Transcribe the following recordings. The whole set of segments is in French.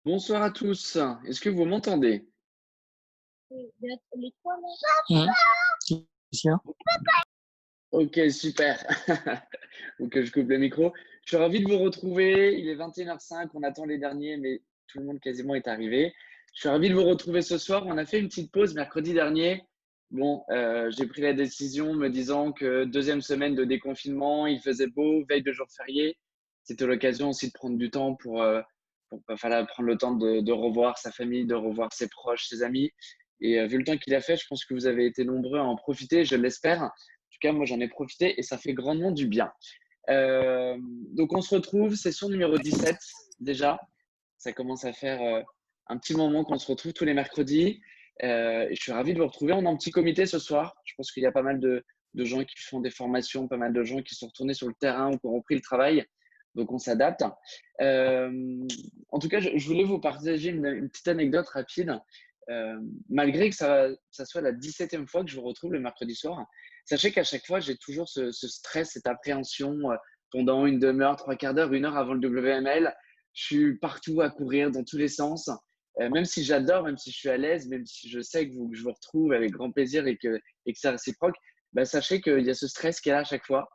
Bonsoir à tous. Est-ce que vous m'entendez? Les 3 là. Bien. Ok, super. Donc, je coupe le micro. Je suis ravi de vous retrouver. Il est 21h05. On attend les derniers, mais tout le monde quasiment est arrivé. Je suis ravi de vous retrouver ce soir. On a fait une petite pause mercredi dernier. Bon, j'ai pris la décision me disant que deuxième semaine de déconfinement, il faisait beau, veille de jour férié. C'était l'occasion aussi de prendre du temps pour voilà, prendre le temps de revoir sa famille, de revoir ses proches, ses amis. Et vu le temps qu'il a fait, je pense que vous avez été nombreux à en profiter, je l'espère. En tout cas, moi, j'en ai profité et ça fait grandement du bien. Euh, donc, on se retrouve, session numéro 17 déjà. Ça commence à faire un petit moment qu'on se retrouve tous les mercredis. Et je suis ravi de vous retrouver. On est en petit comité ce soir. Je pense qu'il y a pas mal de gens qui font des formations, pas mal de gens qui sont retournés sur le terrain ou qui ont repris le travail. Donc, on s'adapte. En tout cas, je voulais vous partager une petite anecdote rapide. Malgré que ça soit la 17e fois que je vous retrouve le mercredi soir, sachez qu'à chaque fois, j'ai toujours ce stress, cette appréhension pendant une demi-heure, trois quarts d'heure, une heure avant le WML. Je suis partout à courir dans tous les sens. Même si j'adore, même si je suis à l'aise, même si je sais que je vous retrouve avec grand plaisir et que c'est réciproque, bah, sachez qu'il y a ce stress qui est là à chaque fois,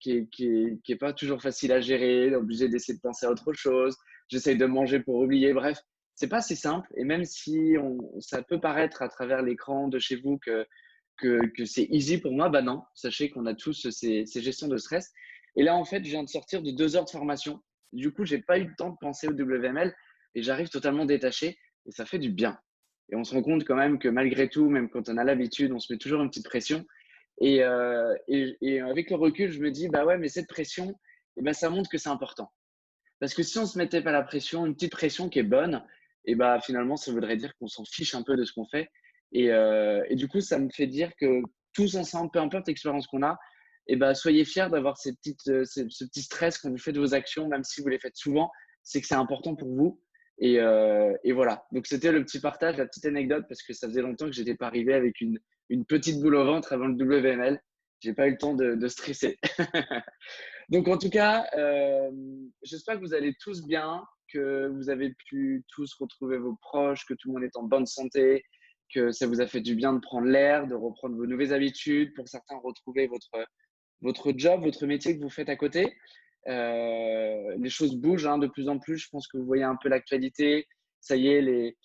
qui est pas toujours facile à gérer, obligé d'essayer de penser à autre chose. J'essaye de manger pour oublier. Bref, c'est pas si simple. Et même si ça peut paraître à travers l'écran de chez vous que c'est easy pour moi, bah non. Sachez qu'on a tous ces gestions de stress. Et là, en fait, je viens de sortir de 2 heures de formation. Du coup, j'ai pas eu le temps de penser au WML et j'arrive totalement détaché et ça fait du bien. Et on se rend compte quand même que malgré tout, même quand on a l'habitude, on se met toujours une petite pression. Et avec le recul, je me dis, bah ouais, mais cette pression, eh ben, ça montre que c'est important. Parce que si on se mettait pas la pression, une petite pression qui est bonne, et bah finalement, ça voudrait dire qu'on s'en fiche un peu de ce qu'on fait. Et du coup, ça me fait dire que tous ensemble, peu importe l'expérience qu'on a, et bah soyez fiers d'avoir ce petit stress quand vous faites vos actions, même si vous les faites souvent, c'est que c'est important pour vous. Et voilà. Donc c'était le petit partage, la petite anecdote, parce que ça faisait longtemps que j'étais pas arrivé avec une petite boule au ventre avant le WML. J'ai pas eu le temps de stresser. Donc, en tout cas, j'espère que vous allez tous bien, que vous avez pu tous retrouver vos proches, que tout le monde est en bonne santé, que ça vous a fait du bien de prendre l'air, de reprendre vos nouvelles habitudes, pour certains retrouver votre job, votre métier que vous faites à côté. Les choses bougent hein, de plus en plus. Je pense que vous voyez un peu l'actualité. Ça y est,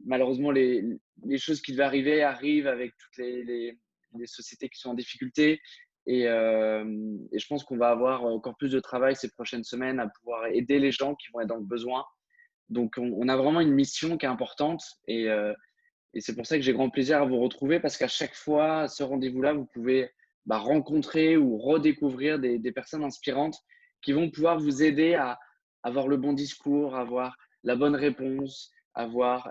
malheureusement, les choses qui devaient arriver arrivent avec toutes les sociétés qui sont en difficulté. Et je pense qu'on va avoir encore plus de travail ces prochaines semaines à pouvoir aider les gens qui vont être dans le besoin. Donc, on a vraiment une mission qui est importante et c'est pour ça que j'ai grand plaisir à vous retrouver parce qu'à chaque fois, à ce rendez-vous-là, vous pouvez rencontrer ou redécouvrir des personnes inspirantes qui vont pouvoir vous aider à avoir le bon discours, avoir la bonne réponse, avoir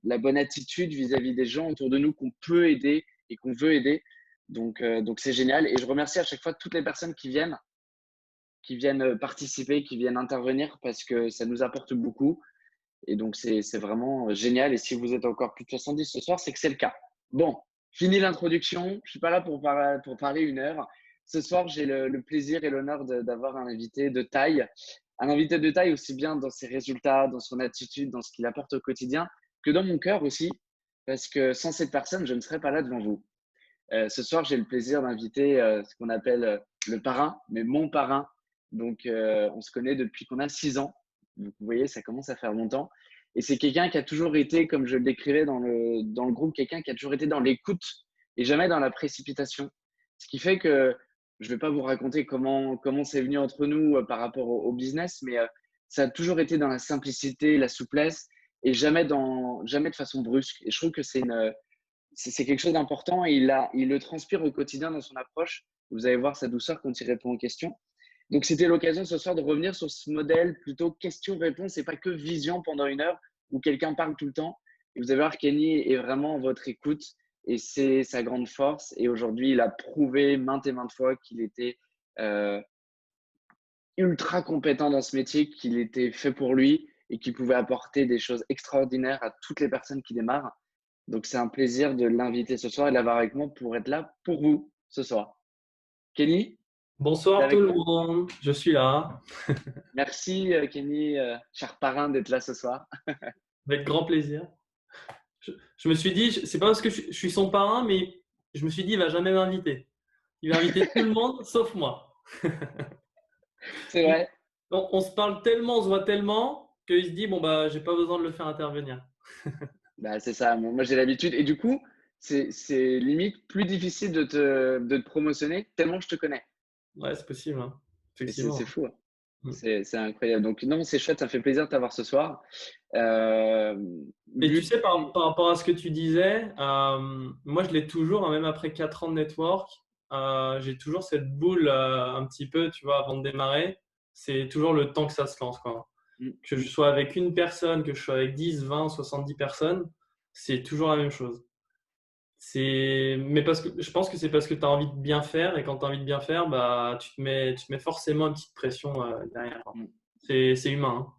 la bonne attitude vis-à-vis des gens autour de nous qu'on peut aider et qu'on veut aider. Donc c'est génial. Et je remercie à chaque fois toutes les personnes qui viennent participer, qui viennent intervenir parce que ça nous apporte beaucoup. Et donc, c'est vraiment génial. Et si vous êtes encore plus de 70 ce soir, c'est que c'est le cas. Bon, fini l'introduction. Je ne suis pas là pour parler une heure. Ce soir, j'ai le plaisir et l'honneur d'avoir un invité de taille. Un invité de taille aussi bien dans ses résultats, dans son attitude, dans ce qu'il apporte au quotidien, que dans mon cœur aussi. Parce que sans cette personne, je ne serais pas là devant vous. Ce soir, j'ai le plaisir d'inviter ce qu'on appelle le parrain, mais mon parrain. Donc, on se connaît depuis qu'on a 6 ans. Donc, vous voyez, ça commence à faire longtemps. Et c'est quelqu'un qui a toujours été, comme je le décrivais dans le groupe, quelqu'un qui a toujours été dans l'écoute et jamais dans la précipitation. Ce qui fait que je ne vais pas vous raconter comment c'est venu entre nous par rapport au business, mais ça a toujours été dans la simplicité, la souplesse et jamais de façon brusque. Et je trouve que c'est quelque chose d'important et il le transpire au quotidien dans son approche. Vous allez voir sa douceur quand il répond aux questions. Donc, c'était l'occasion ce soir de revenir sur ce modèle plutôt question-réponse et pas que vision pendant une heure où quelqu'un parle tout le temps. Et vous allez voir, Kenny est vraiment votre écoute et c'est sa grande force. Et aujourd'hui, il a prouvé maintes et maintes fois qu'il était euh, ultra compétent dans ce métier, qu'il était fait pour lui et qu'il pouvait apporter des choses extraordinaires à toutes les personnes qui démarrent. Donc, c'est un plaisir de l'inviter ce soir et de l'avoir avec moi pour être là pour vous ce soir. Kenny? T'es Bonsoir tout avec le moi? monde, je suis là, Merci, Kenny, cher parrain, d'être là ce soir. avec grand plaisir. Je me suis dit, c'est pas parce que je suis son parrain, mais je me suis dit, il va jamais m'inviter. Il va inviter tout le monde, sauf moi. C'est vrai. On se parle tellement, on se voit tellement, qu'il se dit, bon, bah, j'ai pas besoin de le faire intervenir. Bah, c'est ça. Moi, j'ai l'habitude. Et du coup, c'est limite plus difficile de te promotionner tellement je te connais. Ouais, c'est possible, hein. Et c'est Effectivement. fou, hein. Mm. C'est incroyable. Donc, non, c'est chouette. Ça me fait plaisir de t'avoir ce soir. Euh, Et tu but. sais, par rapport à ce que tu disais, moi, je l'ai toujours, hein, même après 4 ans de network, j'ai toujours cette boule un petit peu, tu vois, avant de démarrer. C'est toujours le temps que ça se lance, quoi. Mm, Que je sois avec une personne, que je sois avec 10, 20, 70 personnes, c'est toujours la même chose. Mais parce que je pense que c'est parce que tu as envie de bien faire et quand tu as envie de bien faire, bah, tu te mets forcément une petite pression derrière, quoi. mm, C'est humain,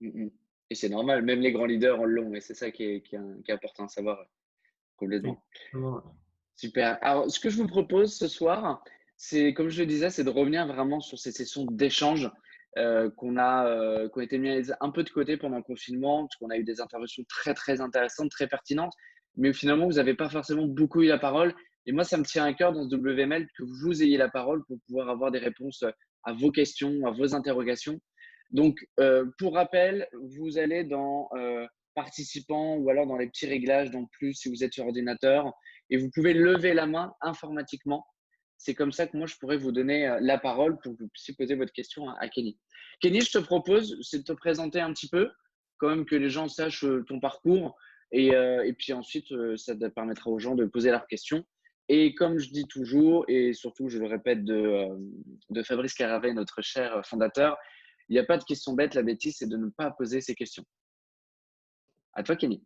mm. Et c'est normal. Même les grands leaders en l'ont. Et c'est ça qui est important à savoir hein. complètement. Exactement. Super. Alors, ce que je vous propose ce soir, c'est, comme je le disais, c'est de revenir vraiment sur ces sessions d'échange qui ont été mises un peu de côté pendant le confinement, parce qu'on a eu des interventions très, très intéressantes, très pertinentes, mais finalement, vous n'avez pas forcément beaucoup eu la parole. Et moi, ça me tient à cœur dans ce WML que vous ayez la parole pour pouvoir avoir des réponses à vos questions, à vos interrogations. Donc, pour rappel, vous allez dans participants ou alors dans les petits réglages, dans plus si vous êtes sur ordinateur et vous pouvez lever la main informatiquement. C'est comme ça que moi, je pourrais vous donner la parole pour que vous puissiez poser votre question à Kenny. Kenny, je te propose, c'est de te présenter un petit peu, quand même que les gens sachent ton parcours. Et puis ensuite, ça permettra aux gens de poser leurs questions. Et comme je dis toujours, et surtout, je le répète de Fabrice Caravet, notre cher fondateur, il n'y a pas de questions bêtes. La bêtise, c'est de ne pas poser ces questions. À toi, Kenny.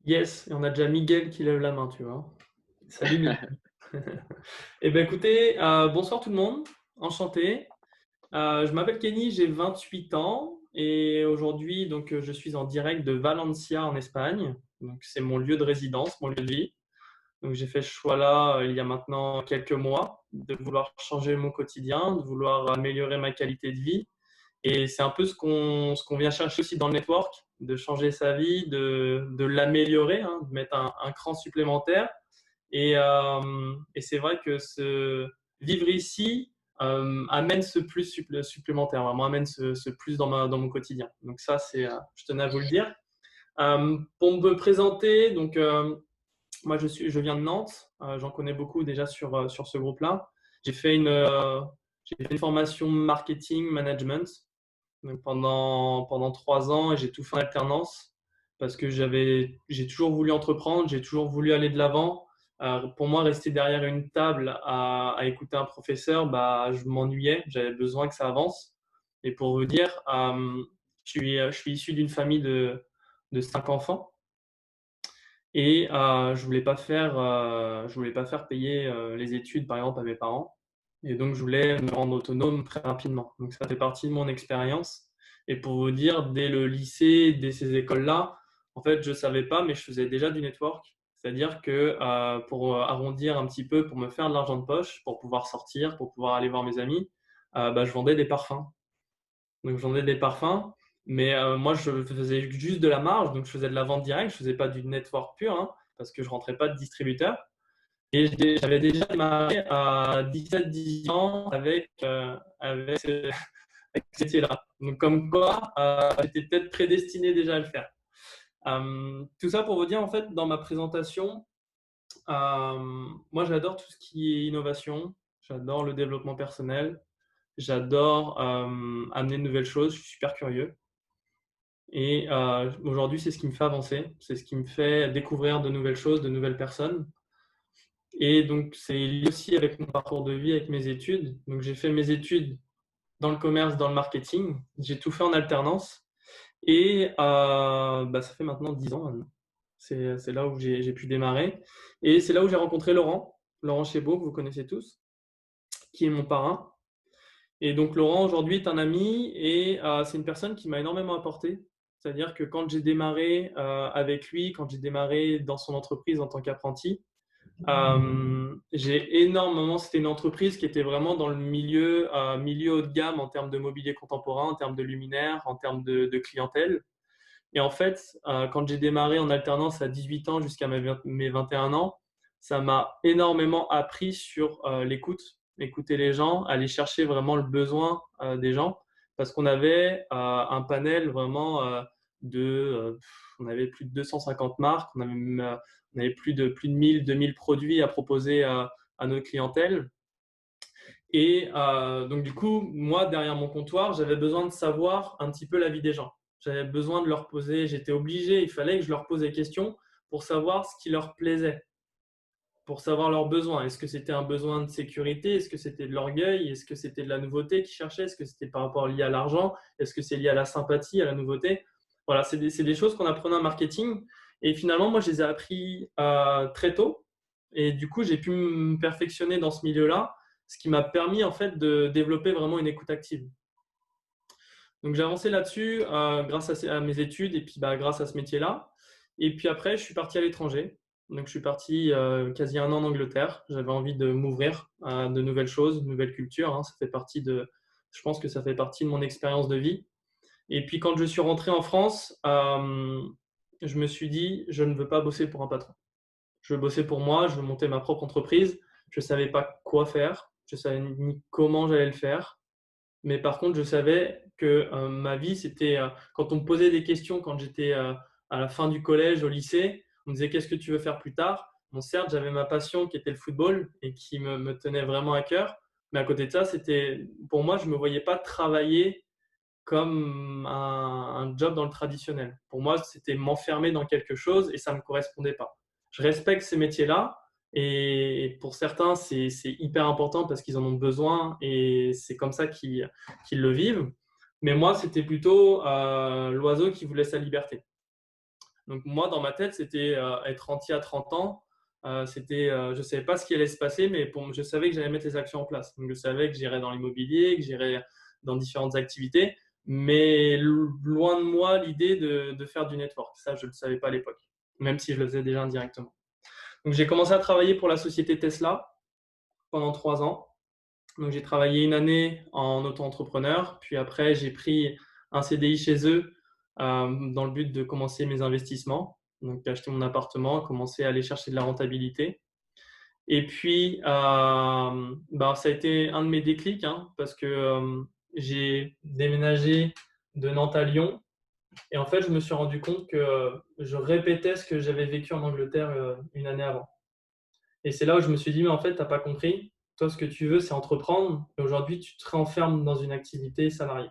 Yes, et on a déjà Miguel qui lève la main, tu vois. Salut Miguel. Eh bien écoutez, bonsoir tout le monde, enchanté. Je m'appelle Kenny, j'ai 28 ans et aujourd'hui donc je suis en direct de Valencia en Espagne. Donc c'est mon lieu de résidence, mon lieu de vie. Donc j'ai fait ce choix-là il y a maintenant quelques mois de vouloir changer mon quotidien, de vouloir améliorer ma qualité de vie. Et c'est un peu ce qu'on vient chercher aussi dans le network, de changer sa vie, de l'améliorer, hein, de mettre un cran supplémentaire. Et c'est vrai que vivre ici amène ce plus supplémentaire, vraiment amène ce plus dans mon quotidien. Donc ça, je tenais à vous le dire. Pour me présenter, donc moi je viens de Nantes, j'en connais beaucoup déjà sur ce groupe-là. J'ai fait une formation marketing management donc pendant 3 ans et j'ai tout fait en alternance parce que j'ai toujours voulu entreprendre, j'ai toujours voulu aller de l'avant. Pour moi, rester derrière une table à écouter un professeur, bah, je m'ennuyais, j'avais besoin que ça avance. Et pour vous dire, je suis issu d'une famille de 5 enfants et je voulais pas faire payer les études, par exemple, à mes parents. Et donc, je voulais me rendre autonome très rapidement. Donc, ça fait partie de mon expérience. Et pour vous dire, dès le lycée, dès ces écoles-là, en fait, je ne savais pas, mais je faisais déjà du network. C'est-à-dire que pour arrondir un petit peu, pour me faire de l'argent de poche, pour pouvoir sortir, pour pouvoir aller voir mes amis, bah, je vendais des parfums. Donc, je vendais des parfums. Mais moi, je faisais juste de la marge. Donc, je faisais de la vente directe. Je ne faisais pas du network pur, hein, parce que je ne rentrais pas de distributeur. Et j'avais déjà démarré à 17-18 ans avec ce métier-là. Donc, comme quoi, j'étais peut-être prédestiné déjà à le faire. Tout ça pour vous dire, en fait, dans ma présentation, moi, j'adore tout ce qui est innovation. J'adore le développement personnel. J'adore amener de nouvelles choses. Je suis super curieux. Et aujourd'hui, c'est ce qui me fait avancer. C'est ce qui me fait découvrir de nouvelles choses, de nouvelles personnes. Et donc, c'est lié aussi avec mon parcours de vie, avec mes études. Donc, j'ai fait mes études dans le commerce, dans le marketing. J'ai tout fait en alternance. Et bah, ça fait maintenant 10 ans maintenant. C'est là où j'ai pu démarrer. Et c'est là où j'ai rencontré Laurent Chébaud, que vous connaissez tous, qui est mon parrain. Et donc, Laurent, aujourd'hui, est un ami et c'est une personne qui m'a énormément apporté. C'est-à-dire que quand j'ai démarré avec lui, quand j'ai démarré dans son entreprise en tant qu'apprenti, C'était une entreprise qui était vraiment dans le milieu haut de gamme en termes de mobilier contemporain, en termes de luminaires, en termes de clientèle. Et en fait, quand j'ai démarré en alternance à 18 ans jusqu'à mes 21 ans, ça m'a énormément appris sur l'écoute, écouter les gens, aller chercher vraiment le besoin des gens, parce qu'on avait un panel vraiment on avait plus de 250 marques, on avait plus de 1000, 2000 produits à proposer à notre clientèle. Et donc, du coup, moi, derrière mon comptoir, j'avais besoin de savoir un petit peu la vie des gens. J'avais besoin de leur poser, j'étais obligé, il fallait que je leur pose des questions pour savoir ce qui leur plaisait, pour savoir leurs besoins. Est-ce que c'était un besoin de sécurité? Est-ce que c'était de l'orgueil? Est-ce que c'était de la nouveauté qu'ils cherchaient? Est-ce que c'était par rapport lié à l'argent? Est-ce que c'est lié à la sympathie, à la nouveauté? Voilà, c'est des choses qu'on apprenait en marketing. Et finalement, moi, je les ai appris très tôt. Et du coup, j'ai pu me perfectionner dans ce milieu-là, ce qui m'a permis en fait de développer vraiment une écoute active. Donc, j'ai avancé là-dessus grâce à mes études et puis grâce à ce métier-là. Et puis après, je suis parti à l'étranger. Donc, je suis parti quasi 1 an en Angleterre. J'avais envie de m'ouvrir à de nouvelles choses, de nouvelles cultures. Ça fait je pense que ça fait partie de mon expérience de vie. Et puis, quand je suis rentré en France, je me suis dit, je ne veux pas bosser pour un patron. Je veux bosser pour moi, je veux monter ma propre entreprise. Je ne savais pas quoi faire, je ne savais ni comment j'allais le faire. Mais par contre, je savais que ma vie, c'était quand on me posait des questions quand j'étais à la fin du collège, au lycée, on me disait qu'est-ce que tu veux faire plus tard. Bon, certes, j'avais ma passion qui était le football et qui me tenait vraiment à cœur. Mais à côté de ça, pour moi, je ne me voyais pas travailler comme un job dans le traditionnel. Pour moi, c'était m'enfermer dans quelque chose et ça ne me correspondait pas. Je respecte ces métiers-là et pour certains, c'est hyper important parce qu'ils en ont besoin et c'est comme ça qu'ils le vivent. Mais moi, c'était plutôt l'oiseau qui voulait sa liberté. Donc moi, dans ma tête, c'était être rentier à 30 ans. Je ne savais pas ce qui allait se passer, mais je savais que j'allais mettre les actions en place. Donc je savais que j'irais dans l'immobilier, que j'irais dans différentes activités, mais loin de moi l'idée de faire du network. Ça, je ne le savais pas à l'époque, même si je le faisais déjà indirectement. Donc j'ai commencé à travailler pour la société Tesla pendant 3 ans. Donc j'ai travaillé 1 année en auto-entrepreneur, puis après j'ai pris un CDI chez eux dans le but de commencer mes investissements. Donc acheter mon appartement, commencer à aller chercher de la rentabilité. Et puis ça a été un de mes déclics parce que j'ai déménagé de Nantes à Lyon. Et en fait, je me suis rendu compte que je répétais ce que j'avais vécu en Angleterre 1 année avant. Et c'est là où je me suis dit, mais en fait, tu n'as pas compris. Toi, ce que tu veux, c'est entreprendre. Et aujourd'hui, tu te réenfermes dans une activité salariée.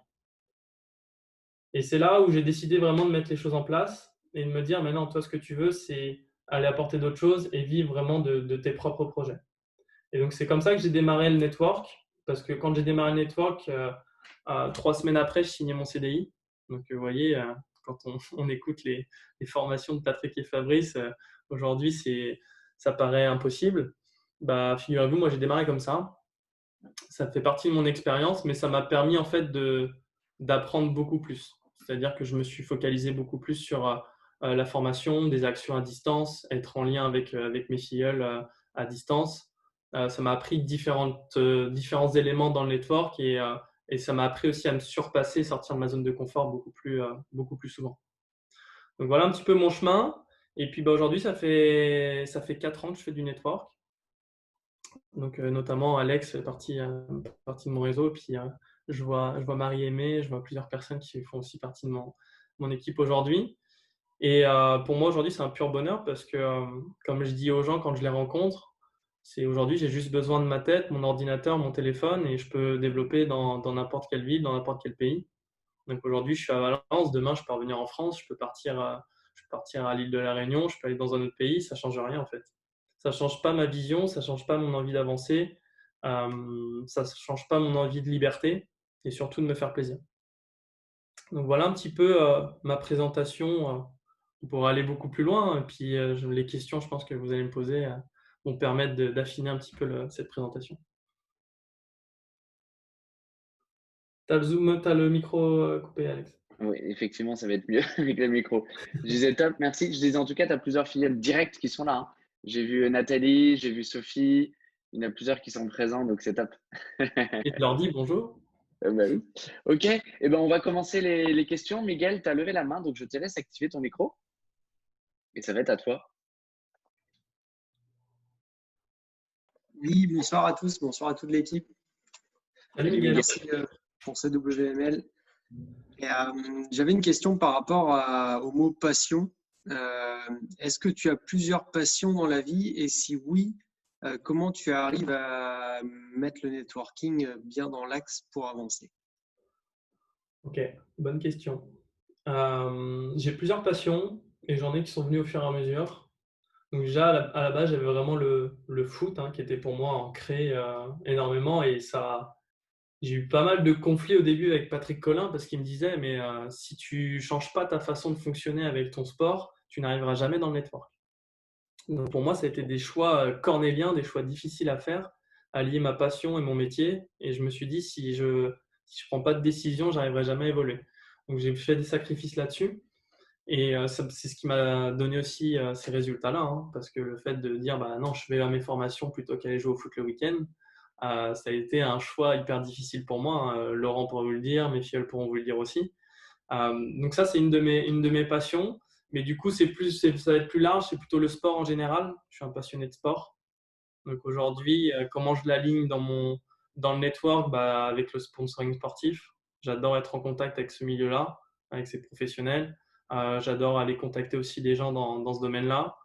Et c'est là où j'ai décidé vraiment de mettre les choses en place et de me dire, maintenant, toi, ce que tu veux, c'est aller apporter d'autres choses et vivre vraiment de tes propres projets. Et donc, c'est comme ça que j'ai démarré le network. Parce que quand j'ai démarré le network, 3 semaines après, je signais mon CDI. Donc, vous voyez, quand on écoute les formations de Patrick et Fabrice, aujourd'hui, ça paraît impossible. Figurez-vous, moi, j'ai démarré comme ça. Ça fait partie de mon expérience, mais ça m'a permis en fait d'apprendre beaucoup plus. C'est-à-dire que je me suis focalisé beaucoup plus sur la formation, des actions à distance, être en lien avec mes filleuls à distance. Ça m'a appris différents éléments dans le network et ça m'a appris aussi à me surpasser, sortir de ma zone de confort beaucoup plus souvent. Donc voilà un petit peu mon chemin. Et puis aujourd'hui, ça fait 4 ans que je fais du network. Donc notamment Alex fait partie de mon réseau. Puis je vois Marie-Aimée, je vois plusieurs personnes qui font aussi partie de mon équipe aujourd'hui. Et pour moi aujourd'hui, c'est un pur bonheur parce que comme je dis aux gens quand je les rencontre, c'est aujourd'hui j'ai juste besoin de ma tête, mon ordinateur, mon téléphone et je peux développer dans n'importe quelle ville, dans n'importe quel pays. Donc aujourd'hui, je suis à Valence, demain je peux revenir en France, je peux partir à l'île de la Réunion, je peux aller dans un autre pays, ça ne change rien en fait. Ça ne change pas ma vision, ça ne change pas mon envie d'avancer, ça ne change pas mon envie de liberté et surtout de me faire plaisir. Donc voilà un petit peu ma présentation. On pourra aller beaucoup plus loin. Et puis les questions, je pense que vous allez me poser, vont permettre d'affiner un petit peu cette présentation. Tu as le micro coupé, Alex. Oui, effectivement, ça va être mieux avec le micro. Je disais top, merci. Je disais en tout cas, tu as plusieurs filiales directes qui sont là. J'ai vu Nathalie, j'ai vu Sophie. Il y en a plusieurs qui sont présents, donc c'est top. Et tu leur dis bonjour. Bah oui. Ok, eh ben, on va commencer les questions. Miguel, tu as levé la main, donc je te laisse activer ton micro. Et ça va être à toi. Oui, bonsoir à tous, bonsoir à toute l'équipe. Salut Miguel. Merci pour ce WML. Et, j'avais une question par rapport au mot passion. Est-ce que tu as plusieurs passions dans la vie? Et si oui, comment tu arrives à mettre le networking bien dans l'axe pour avancer? Ok, bonne question. J'ai plusieurs passions et j'en ai qui sont venues au fur et à mesure. Donc déjà, à la base, j'avais vraiment le foot qui était pour moi ancré énormément et ça, j'ai eu pas mal de conflits au début avec Patrick Collin parce qu'il me disait, mais si tu changes pas ta façon de fonctionner avec ton sport, tu n'arriveras jamais dans le network. Donc pour moi, ça a été des choix cornéliens, des choix difficiles à faire, allier ma passion et mon métier. Et je me suis dit, si je prends pas de décision, j'arriverai jamais à évoluer. Donc j'ai fait des sacrifices là-dessus. Et c'est ce qui m'a donné aussi ces résultats-là. Parce que le fait de dire, bah non, je vais à mes formations plutôt qu'aller jouer au foot le week-end, ça a été un choix hyper difficile pour moi. Laurent pourra vous le dire, mes filles pourront vous le dire aussi. Donc ça, c'est une de mes passions. Mais du coup, ça va être plus large, c'est plutôt le sport en général. Je suis un passionné de sport. Donc aujourd'hui, comment je l'aligne dans le network, bah, avec le sponsoring sportif. J'adore être en contact avec ce milieu-là, avec ces professionnels. J'adore aller contacter aussi des gens dans ce domaine-là.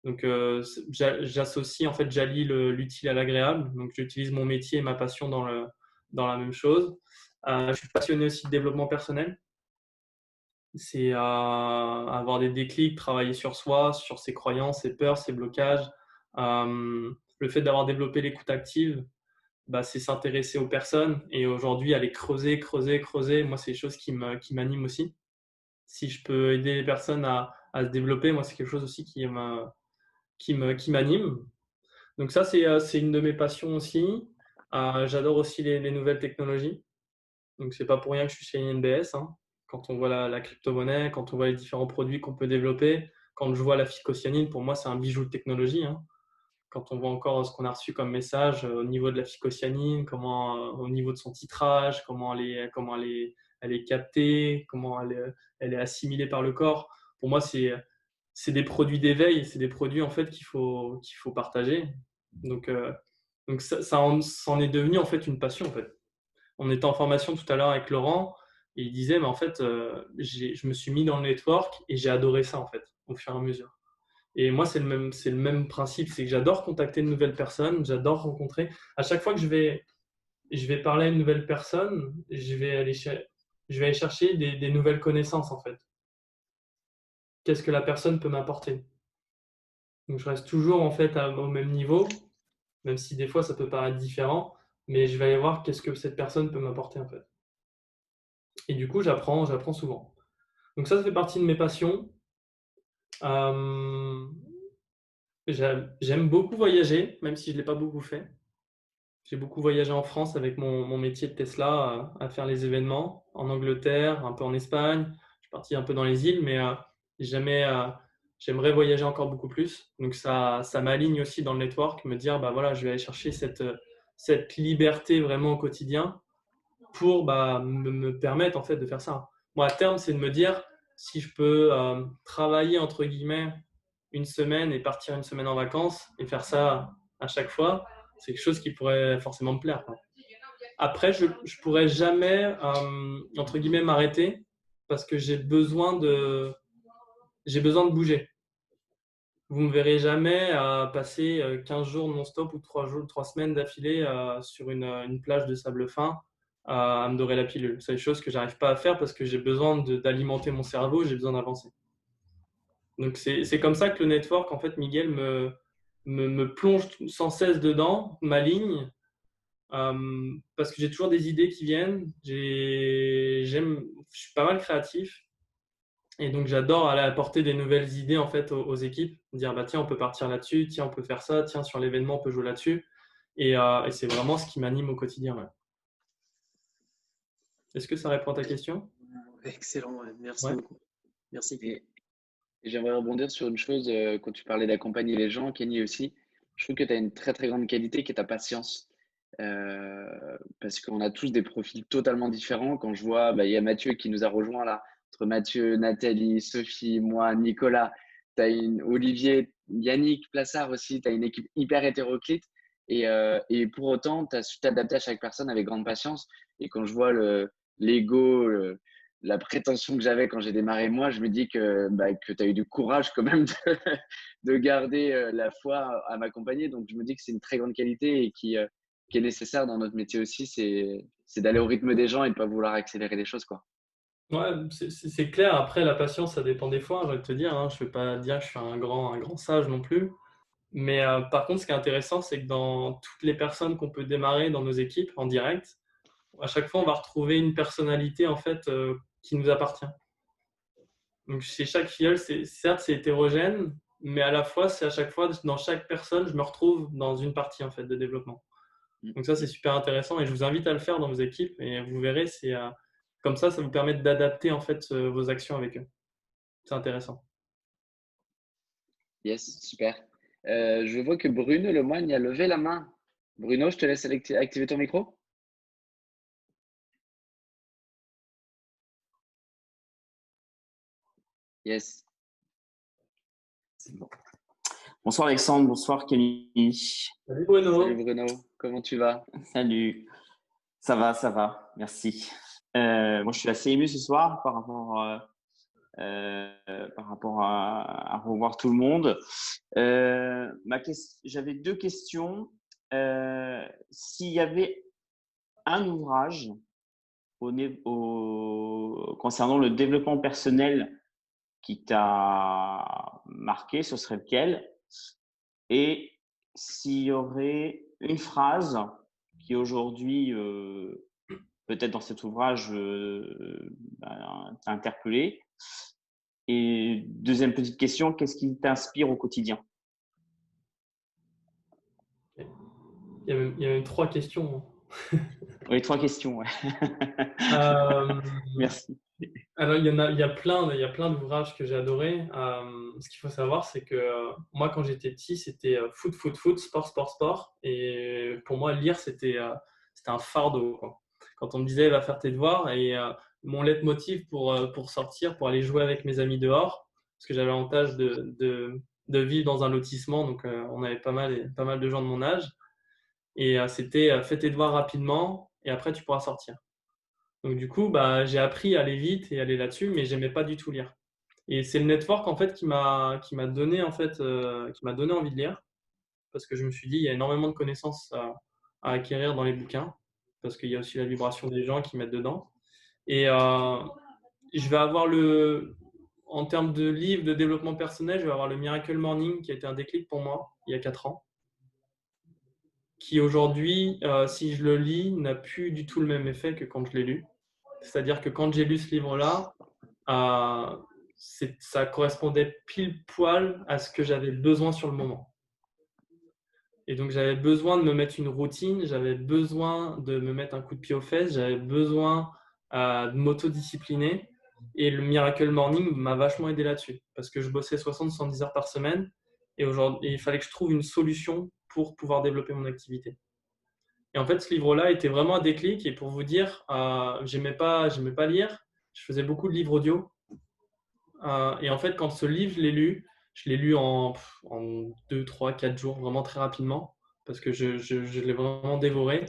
Donc j'associe, en fait, j'allie l'utile à l'agréable. Donc j'utilise mon métier et ma passion dans la même chose. Je suis passionné aussi de développement personnel. C'est avoir des déclics, travailler sur soi, sur ses croyances, ses peurs, ses blocages. Le fait d'avoir développé l'écoute active, bah, c'est s'intéresser aux personnes et aujourd'hui aller creuser, creuser, creuser. Moi, c'est des choses qui m'animent aussi. Si je peux aider les personnes à se développer, moi, c'est quelque chose aussi qui m'anime. Donc ça, c'est une de mes passions aussi. J'adore aussi les nouvelles technologies. Donc c'est pas pour rien que je suis chez INBS. Quand on voit la crypto-monnaie, quand on voit les différents produits qu'on peut développer, quand je vois la phycocyanine, pour moi, c'est un bijou de technologie. Quand on voit encore ce qu'on a reçu comme message au niveau de la phycocyanine, au niveau de son titrage, comment elle est captée, comment elle est assimilée par le corps. Pour moi, c'est des produits d'éveil, c'est des produits en fait qu'il faut partager. Donc ça en est devenu en fait une passion en fait. On était en formation tout à l'heure avec Laurent et il disait mais en fait je me suis mis dans le network et j'ai adoré ça en fait au fur et à mesure. Et moi, c'est le même principe, c'est que j'adore contacter de nouvelles personnes, j'adore rencontrer. À chaque fois que je vais parler à une nouvelle personne, je vais aller chercher des nouvelles connaissances, en fait. Qu'est-ce que la personne peut m'apporter? Donc, je reste toujours, en fait, au même niveau, même si des fois, ça peut paraître différent, mais je vais aller voir qu'est-ce que cette personne peut m'apporter, en fait. Et du coup, j'apprends souvent. Donc ça fait partie de mes passions. Euh, J'aime beaucoup voyager, même si je ne l'ai pas beaucoup fait. J'ai beaucoup voyagé en France avec mon métier de Tesla à faire les événements, en Angleterre, un peu en Espagne. Je suis parti un peu dans les îles, mais j'aimerais voyager encore beaucoup plus. Donc ça m'aligne aussi dans le network, me dire bah voilà, je vais aller chercher cette liberté vraiment au quotidien pour bah, me permettre en fait de faire ça. Moi, à terme, c'est de me dire si je peux travailler entre guillemets une semaine et partir une semaine en vacances et faire ça à chaque fois, c'est quelque chose qui pourrait forcément me plaire. Après, je ne pourrais jamais entre guillemets m'arrêter parce que j'ai besoin de bouger. Vous ne me verrez jamais passer 15 jours non-stop ou 3 semaines d'affilée sur une plage de sable fin à me dorer la pilule. C'est des choses que j'arrive pas à faire parce que j'ai besoin d'alimenter mon cerveau, j'ai besoin d'avancer. Donc c'est comme ça que le network, en fait, Miguel me plonge sans cesse dedans, m'aligne, parce que j'ai toujours des idées qui viennent. Je suis pas mal créatif. Et donc, j'adore aller apporter des nouvelles idées en fait aux équipes, dire bah tiens, on peut partir là-dessus, tiens, on peut faire ça, tiens, sur l'événement, on peut jouer là-dessus. Et c'est vraiment ce qui m'anime au quotidien. Ouais. Est-ce que ça répond à ta question? Excellent, ouais. Merci Ouais. beaucoup. Merci. Et j'aimerais rebondir sur une chose, quand tu parlais d'accompagner les gens, Kenny aussi. Je trouve que tu as une très très grande qualité qui est ta patience. Parce qu'on a tous des profils totalement différents. Quand je vois, bah, il y a Mathieu qui nous a rejoint là, entre Mathieu, Nathalie, Sophie, moi, Nicolas, tu as Olivier, Yannick, Plassard aussi, tu as une équipe hyper hétéroclite. Et pour autant, tu as su t'adapter à chaque personne avec grande patience. Et quand je vois l'ego, la prétention que j'avais quand j'ai démarré moi, je me dis que tu as eu du courage quand même de garder la foi à m'accompagner. Donc je me dis que c'est une très grande qualité et qui est nécessaire dans notre métier aussi, c'est d'aller au rythme des gens et de pas vouloir accélérer les choses, quoi. Ouais, c'est clair. Après, la patience, ça dépend des fois, je vais te dire. Hein. Je ne vais pas dire que je suis un grand sage non plus. Mais par contre, ce qui est intéressant, c'est que dans toutes les personnes qu'on peut démarrer dans nos équipes en direct, à chaque fois, on va retrouver une personnalité en fait qui nous appartient. Donc, chez chaque filleul, certes, c'est hétérogène, mais à la fois, c'est à chaque fois, dans chaque personne, je me retrouve dans une partie en fait de développement. Donc ça, c'est super intéressant et je vous invite à le faire dans vos équipes et vous verrez, comme ça vous permet d'adapter en fait vos actions avec eux. C'est intéressant. Yes, super. Je vois que Bruno Lemoigne a levé la main. Bruno, je te laisse activer ton micro. Yes. C'est bon. Bonsoir Alexandre, bonsoir Camille. Salut Bruno. Salut Bruno, comment tu vas? Salut. Ça va, merci. Moi, je suis assez ému ce soir par rapport à revoir tout le monde. J'avais deux questions. S'il y avait un ouvrage concernant le développement personnel qui t'a marqué, ce serait lequel? Et s'il y aurait une phrase qui aujourd'hui, peut-être dans cet ouvrage, t'a interpellé. Et deuxième petite question, qu'est-ce qui t'inspire au quotidien? Il y a même 3 questions. Oui, 3 questions, ouais. Euh, Merci. alors il y a plein d'ouvrages que j'ai adorés. Ce qu'il faut savoir, c'est que moi, quand j'étais petit, c'était foot, sport. Et pour moi, lire, c'était un fardeau, quoi. Quand on me disait, va faire tes devoirs, et mon leitmotiv pour sortir, pour aller jouer avec mes amis dehors, parce que j'avais l'avantage de vivre dans un lotissement, donc on avait pas mal de gens de mon âge. Et c'était fais tes devoirs rapidement, et après, tu pourras sortir. Donc du coup, bah, j'ai appris à aller vite et aller là-dessus, mais j'aimais pas du tout lire. Et c'est le network en fait qui m'a donné qui m'a donné envie de lire, parce que je me suis dit il y a énormément de connaissances à acquérir dans les bouquins, parce qu'il y a aussi la vibration des gens qui mettent dedans. Et je vais avoir en termes de livres de développement personnel, je vais avoir le Miracle Morning qui a été un déclic pour moi il y a 4 ans, qui aujourd'hui, si je le lis, n'a plus du tout le même effet que quand je l'ai lu. C'est-à-dire que quand j'ai lu ce livre-là, ça correspondait pile poil à ce que j'avais besoin sur le moment. Et donc, j'avais besoin de me mettre une routine, j'avais besoin de me mettre un coup de pied aux fesses, j'avais besoin de m'autodiscipliner. Et le Miracle Morning m'a vachement aidé là-dessus parce que je bossais 60-70 heures par semaine et aujourd'hui, il fallait que je trouve une solution pour pouvoir développer mon activité. Et en fait, ce livre-là était vraiment un déclic. Et pour vous dire, j'aimais pas lire. Je faisais beaucoup de livres audio. Et en fait, quand ce livre, je l'ai lu en 2, 3, 4 jours, vraiment très rapidement, parce que je l'ai vraiment dévoré.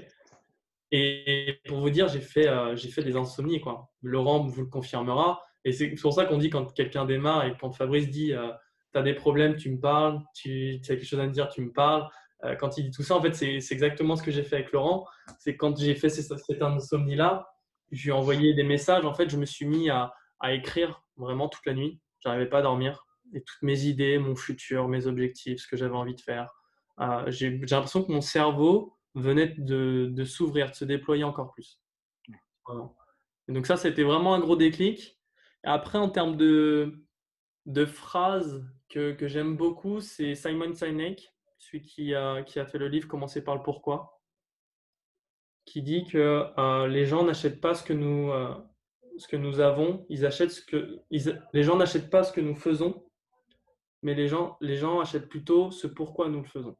Et pour vous dire, j'ai fait des insomnies, quoi. Laurent vous le confirmera. Et c'est pour ça qu'on dit quand quelqu'un démarre et quand Fabrice dit tu as des problèmes, tu me parles, tu as quelque chose à me dire, tu me parles. Quand il dit tout ça, en fait, c'est exactement ce que j'ai fait avec Laurent. C'est quand j'ai fait cette insomnie-là, je lui ai envoyé des messages. En fait, je me suis mis à écrire vraiment toute la nuit. J'arrivais pas à dormir. Et toutes mes idées, mon futur, mes objectifs, ce que j'avais envie de faire. J'ai l'impression que mon cerveau venait de s'ouvrir, de se déployer encore plus. Vraiment. Et donc ça, c'était vraiment un gros déclic. Et après, en termes de phrases que j'aime beaucoup, c'est Simon Sinek, celui qui a fait le livre Commencer par le pourquoi, qui dit que les gens n'achètent pas ce que nous avons, les gens n'achètent pas ce que nous faisons, mais les gens achètent plutôt ce pourquoi nous le faisons.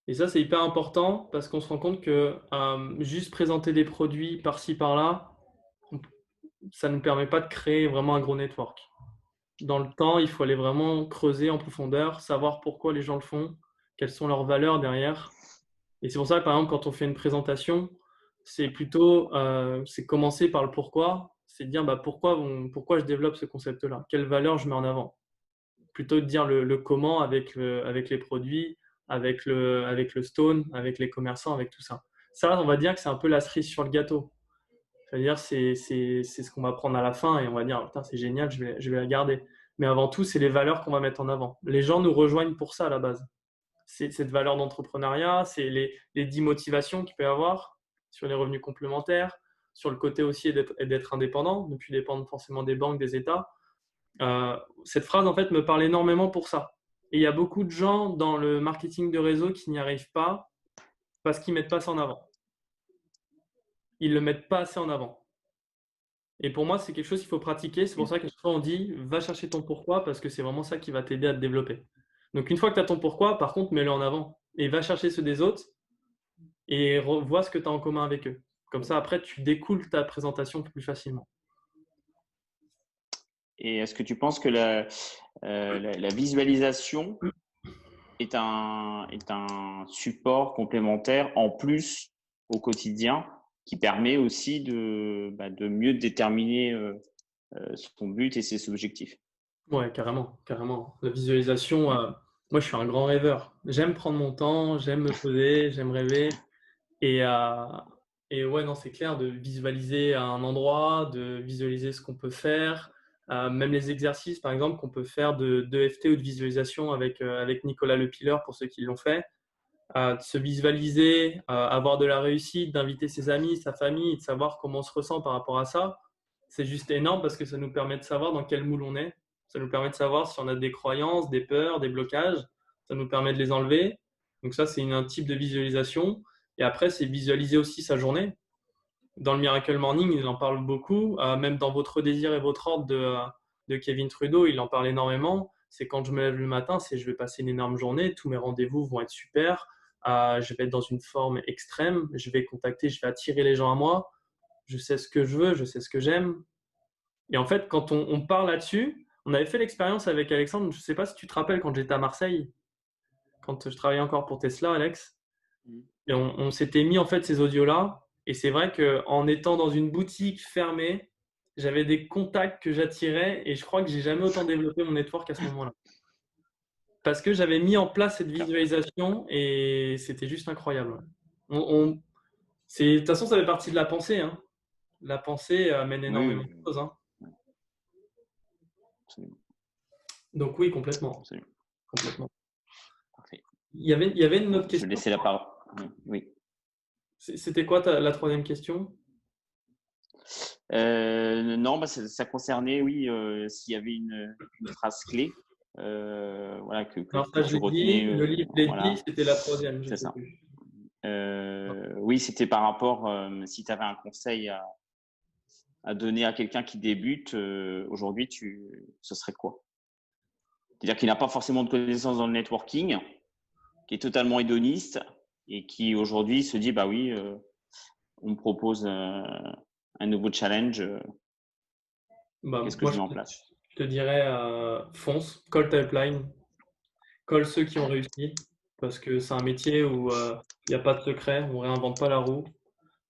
Et ça, c'est hyper important parce qu'on se rend compte que juste présenter des produits par-ci, par-là, ça ne nous permet pas de créer vraiment un gros network. Dans le temps, il faut aller vraiment creuser en profondeur, savoir pourquoi les gens le font, quelles sont leurs valeurs derrière. Et c'est pour ça que, par exemple, quand on fait une présentation, c'est plutôt c'est commencer par le pourquoi, c'est de dire pourquoi je développe ce concept-là, quelles valeurs je mets en avant. Plutôt de dire le comment avec les produits, avec le stone, avec les commerçants, avec tout ça. Ça, on va dire que c'est un peu la cerise sur le gâteau. C'est-à-dire c'est ce qu'on va prendre à la fin et on va dire putain, c'est génial, je vais la garder. Mais avant tout, c'est les valeurs qu'on va mettre en avant. Les gens nous rejoignent pour ça à la base. C'est cette valeur d'entrepreneuriat, c'est les 10 motivations qu'il peut y avoir sur les revenus complémentaires, sur le côté aussi d'être indépendant, ne plus dépendre forcément des banques, des États. Cette phrase, en fait, me parle énormément pour ça. Et il y a beaucoup de gens dans le marketing de réseau qui n'y arrivent pas parce qu'ils ne mettent pas ça en avant. Ils ne le mettent pas assez en avant. Et pour moi, c'est quelque chose qu'il faut pratiquer. C'est pour ça qu'à chaque fois, on dit va chercher ton pourquoi parce que c'est vraiment ça qui va t'aider à te développer. Donc, une fois que tu as ton pourquoi, par contre, mets-le en avant et va chercher ceux des autres et vois ce que tu as en commun avec eux. Comme ça, après, tu découles ta présentation plus facilement. Et est-ce que tu penses que la visualisation est un support complémentaire en plus au quotidien qui permet aussi de mieux déterminer son but et ses objectifs? Ouais, carrément, carrément. La visualisation, moi, je suis un grand rêveur. J'aime prendre mon temps, j'aime me poser, j'aime rêver. Et ouais, non, c'est clair de visualiser un endroit, de visualiser ce qu'on peut faire. Même les exercices, par exemple, qu'on peut faire de FT ou de visualisation avec Nicolas Lepilleur, pour ceux qui l'ont fait. De se visualiser, avoir de la réussite, d'inviter ses amis, sa famille, de savoir comment on se ressent par rapport à ça. C'est juste énorme parce que ça nous permet de savoir dans quel moule on est. Ça nous permet de savoir si on a des croyances, des peurs, des blocages. Ça nous permet de les enlever. Donc ça, c'est un type de visualisation. Et après, c'est visualiser aussi sa journée. Dans le Miracle Morning, il en parle beaucoup. Même dans Votre désir et votre ordre de Kevin Trudeau, il en parle énormément. C'est quand je me lève le matin, c'est je vais passer une énorme journée. Tous mes rendez-vous vont être super. Je vais être dans une forme extrême. Je vais attirer les gens à moi. Je sais ce que je veux, je sais ce que j'aime. Et en fait, quand on part là-dessus, on avait fait l'expérience avec Alexandre. Je ne sais pas si tu te rappelles quand j'étais à Marseille, quand je travaillais encore pour Tesla, Alex. Et on s'était mis en fait ces audios-là. Et c'est vrai qu'en étant dans une boutique fermée, j'avais des contacts que j'attirais et je crois que j'ai jamais autant développé mon network à ce moment-là. Parce que j'avais mis en place cette visualisation et c'était juste incroyable. De toute façon, ça fait partie de la pensée. Hein. La pensée amène énormément de choses. Hein. Absolument. Donc oui, complètement. Absolument. Complètement. Parfait. Il y avait une autre question. Je vais laisser la parole. Oui. C'était quoi la troisième question? Non, ça concernait, oui, s'il y avait une phrase clé. Voilà, que ça, tu retenais. Le livre voilà. C'était la troisième. C'est ça. Oui, c'était par rapport, si tu avais un conseil à donner à quelqu'un qui débute aujourd'hui, ce serait quoi? C'est-à-dire qu'il n'a pas forcément de connaissances dans le networking, qui est totalement hédoniste et qui aujourd'hui se dit, bah oui, on me propose un nouveau challenge. Qu'est-ce que je mets en place? Je te dirais, fonce, call ta pipeline, call ceux qui ont réussi, parce que c'est un métier où il n'y a pas de secret, on ne réinvente pas la roue.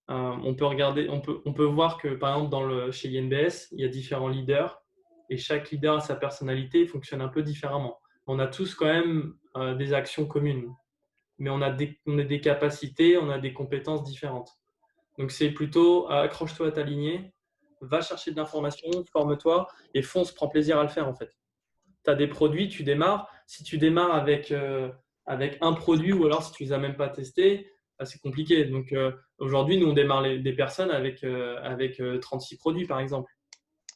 On peut voir que par exemple chez INBS, il y a différents leaders et chaque leader a sa personnalité et fonctionne un peu différemment. On a tous quand même des actions communes, mais on a des capacités, on a des compétences différentes. Donc c'est plutôt accroche-toi à ta lignée, va chercher de l'information, forme-toi et fonce, prends plaisir à le faire en fait. Tu as des produits, tu démarres. Si tu démarres avec un produit ou alors si tu ne les as même pas testés, c'est compliqué. Donc aujourd'hui, nous, on démarre des personnes avec 36 produits par exemple.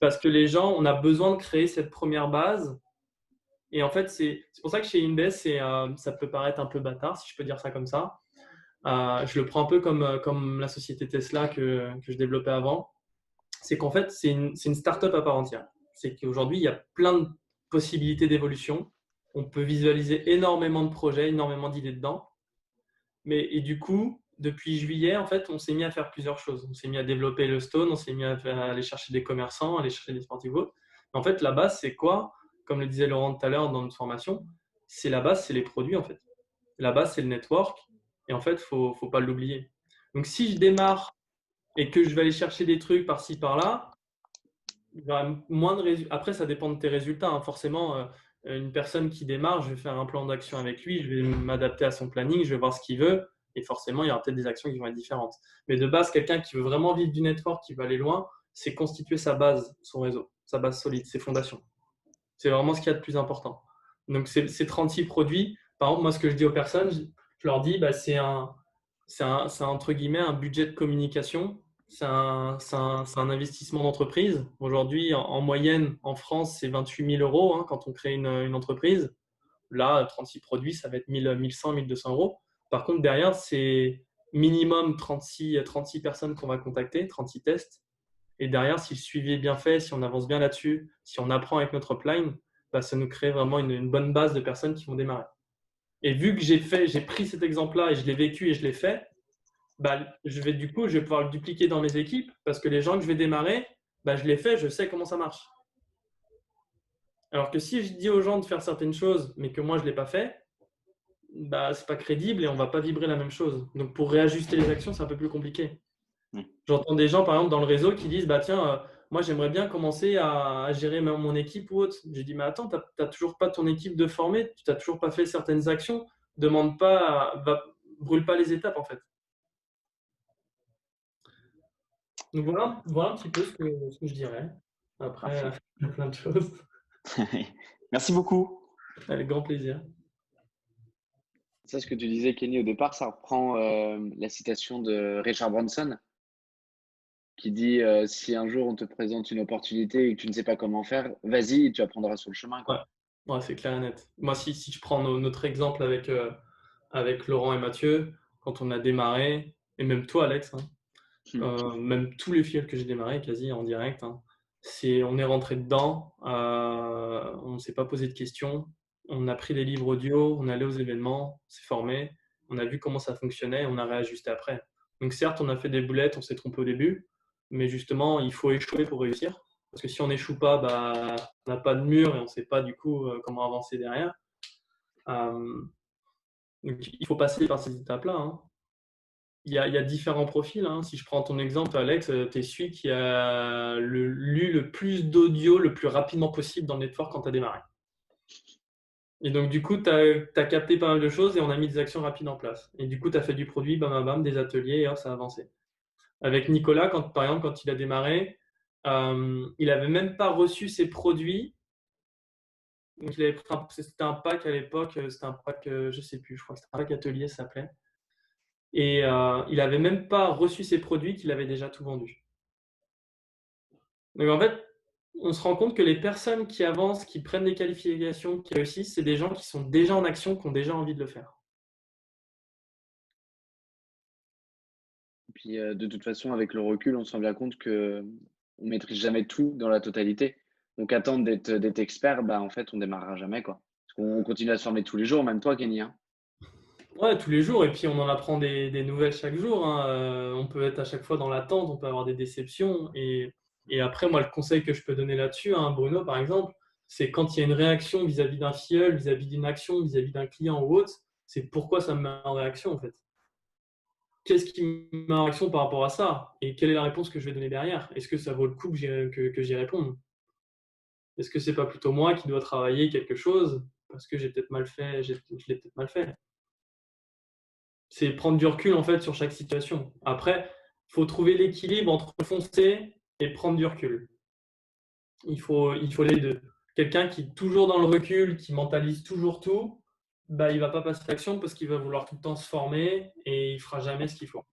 Parce que les gens, on a besoin de créer cette première base. Et en fait, c'est pour ça que chez Inbest, ça peut paraître un peu bâtard, si je peux dire ça comme ça. Je le prends un peu comme la société Tesla que je développais avant. C'est qu'en fait, c'est une start-up à part entière. c'est qu'aujourd'hui, il y a plein de possibilités d'évolution. On peut visualiser énormément de projets, énormément d'idées dedans. Et du coup, depuis juillet, en fait, on s'est mis à faire plusieurs choses. On s'est mis à développer le Stone, on s'est mis à aller chercher des commerçants, aller chercher des sportifs. En fait, la base, c'est quoi? Comme le disait Laurent tout à l'heure dans notre formation, la base, c'est les produits, en fait. La base, c'est le network. Et en fait, il ne faut pas l'oublier. Donc, si je démarre et que je vais aller chercher des trucs par-ci, par-là, il y aura moins de résultats. Après, ça dépend de tes résultats, hein. Forcément, une personne qui démarre, je vais faire un plan d'action avec lui, je vais m'adapter à son planning, je vais voir ce qu'il veut. Et forcément, il y aura peut-être des actions qui vont être différentes. Mais de base, quelqu'un qui veut vraiment vivre du network, qui veut aller loin, c'est constituer sa base, son réseau, sa base solide, ses fondations. C'est vraiment ce qu'il y a de plus important. Donc, ces 36 produits, par exemple, moi, ce que je dis aux personnes, je leur dis, c'est entre guillemets un budget de communication. C'est un investissement d'entreprise. Aujourd'hui, en moyenne, en France, c'est 28 000 € quand on crée une entreprise. Là, 36 produits, ça va être 1100, 1200 €. Par contre, derrière, c'est minimum 36 personnes qu'on va contacter, 36 tests. Et derrière, si le suivi est bien fait, si on avance bien là-dessus, si on apprend avec notre upline, ça nous crée vraiment une bonne base de personnes qui vont démarrer. Et vu que j'ai pris cet exemple-là et je l'ai vécu et je l'ai fait, je vais pouvoir le dupliquer dans mes équipes parce que les gens que je vais démarrer, je l'ai fait, je sais comment ça marche. Alors que si je dis aux gens de faire certaines choses, mais que moi je ne l'ai pas fait, c'est pas crédible et on ne va pas vibrer la même chose. Donc pour réajuster les actions, c'est un peu plus compliqué. J'entends des gens, par exemple, dans le réseau qui disent tiens, moi j'aimerais bien commencer à gérer mon équipe ou autre. J'ai dit mais attends, tu n'as toujours pas ton équipe de former, tu n'as toujours pas fait certaines actions, demande pas, brûle pas les étapes en fait. Donc voilà un petit peu ce que je dirais. Après, il y a plein de choses. Merci beaucoup. Avec grand plaisir. Ça, ce que tu disais, Kenny, au départ, ça reprend la citation de Richard Branson qui dit si un jour on te présente une opportunité et que tu ne sais pas comment faire, vas-y, tu apprendras sur le chemin. Quoi. Ouais, c'est clair et net. Moi, si je prends notre exemple avec Laurent et Mathieu, quand on a démarré, et même toi, Alex, même tous les fils que j'ai démarré quasi en direct, on est rentré dedans, on ne s'est pas posé de questions, on a pris des livres audio, on est allé aux événements, on s'est formé, on a vu comment ça fonctionnait, on a réajusté après. Donc certes, on a fait des boulettes, on s'est trompé au début, mais justement, il faut échouer pour réussir. Parce que si on n'échoue pas, on n'a pas de mur et on ne sait pas du coup comment avancer derrière. Donc il faut passer par ces étapes-là. Il y a différents profils. Si je prends ton exemple, Alex, tu es celui qui a lu le plus d'audio le plus rapidement possible dans le network quand tu as démarré. Et donc, du coup, tu as capté pas mal de choses et on a mis des actions rapides en place. Et du coup, tu as fait du produit, des ateliers et ça a avancé. Avec Nicolas, par exemple, quand il a démarré, il n'avait même pas reçu ses produits. Donc, c'était un pack à l'époque, c'était un pack, je ne sais plus, je crois que c'était un pack atelier, ça s'appelait. Et il n'avait même pas reçu ses produits qu'il avait déjà tout vendu. Donc en fait, on se rend compte que les personnes qui avancent, qui prennent des qualifications, qui réussissent, c'est des gens qui sont déjà en action, qui ont déjà envie de le faire. Et puis de toute façon, avec le recul, on se rend bien compte qu'on ne maîtrise jamais tout dans la totalité. Donc attendre d'être expert, en fait, on ne démarrera jamais. Parce qu'on continue à se former tous les jours, même toi, Kenny. Ouais, tous les jours, et puis on en apprend des nouvelles chaque jour. On peut être à chaque fois dans l'attente, on peut avoir des déceptions. Et après, moi, le conseil que je peux donner là-dessus, Bruno, par exemple, c'est quand il y a une réaction vis-à-vis d'un filleul, vis-à-vis d'une action, vis-à-vis d'un client ou autre, c'est pourquoi ça me met en réaction, en fait. Qu'est-ce qui me met en réaction par rapport à ça? Et quelle est la réponse que je vais donner derrière? Est-ce que ça vaut le coup que j'y réponde? Est-ce que c'est pas plutôt moi qui dois travailler quelque chose parce que j'ai peut-être mal fait, je l'ai peut-être mal fait? C'est prendre du recul en fait sur chaque situation. Après, il faut trouver l'équilibre entre foncer et prendre du recul. Il faut les deux. Quelqu'un qui est toujours dans le recul, qui mentalise toujours tout, il ne va pas passer à l'action parce qu'il va vouloir tout le temps se former et il ne fera jamais ce qu'il faut.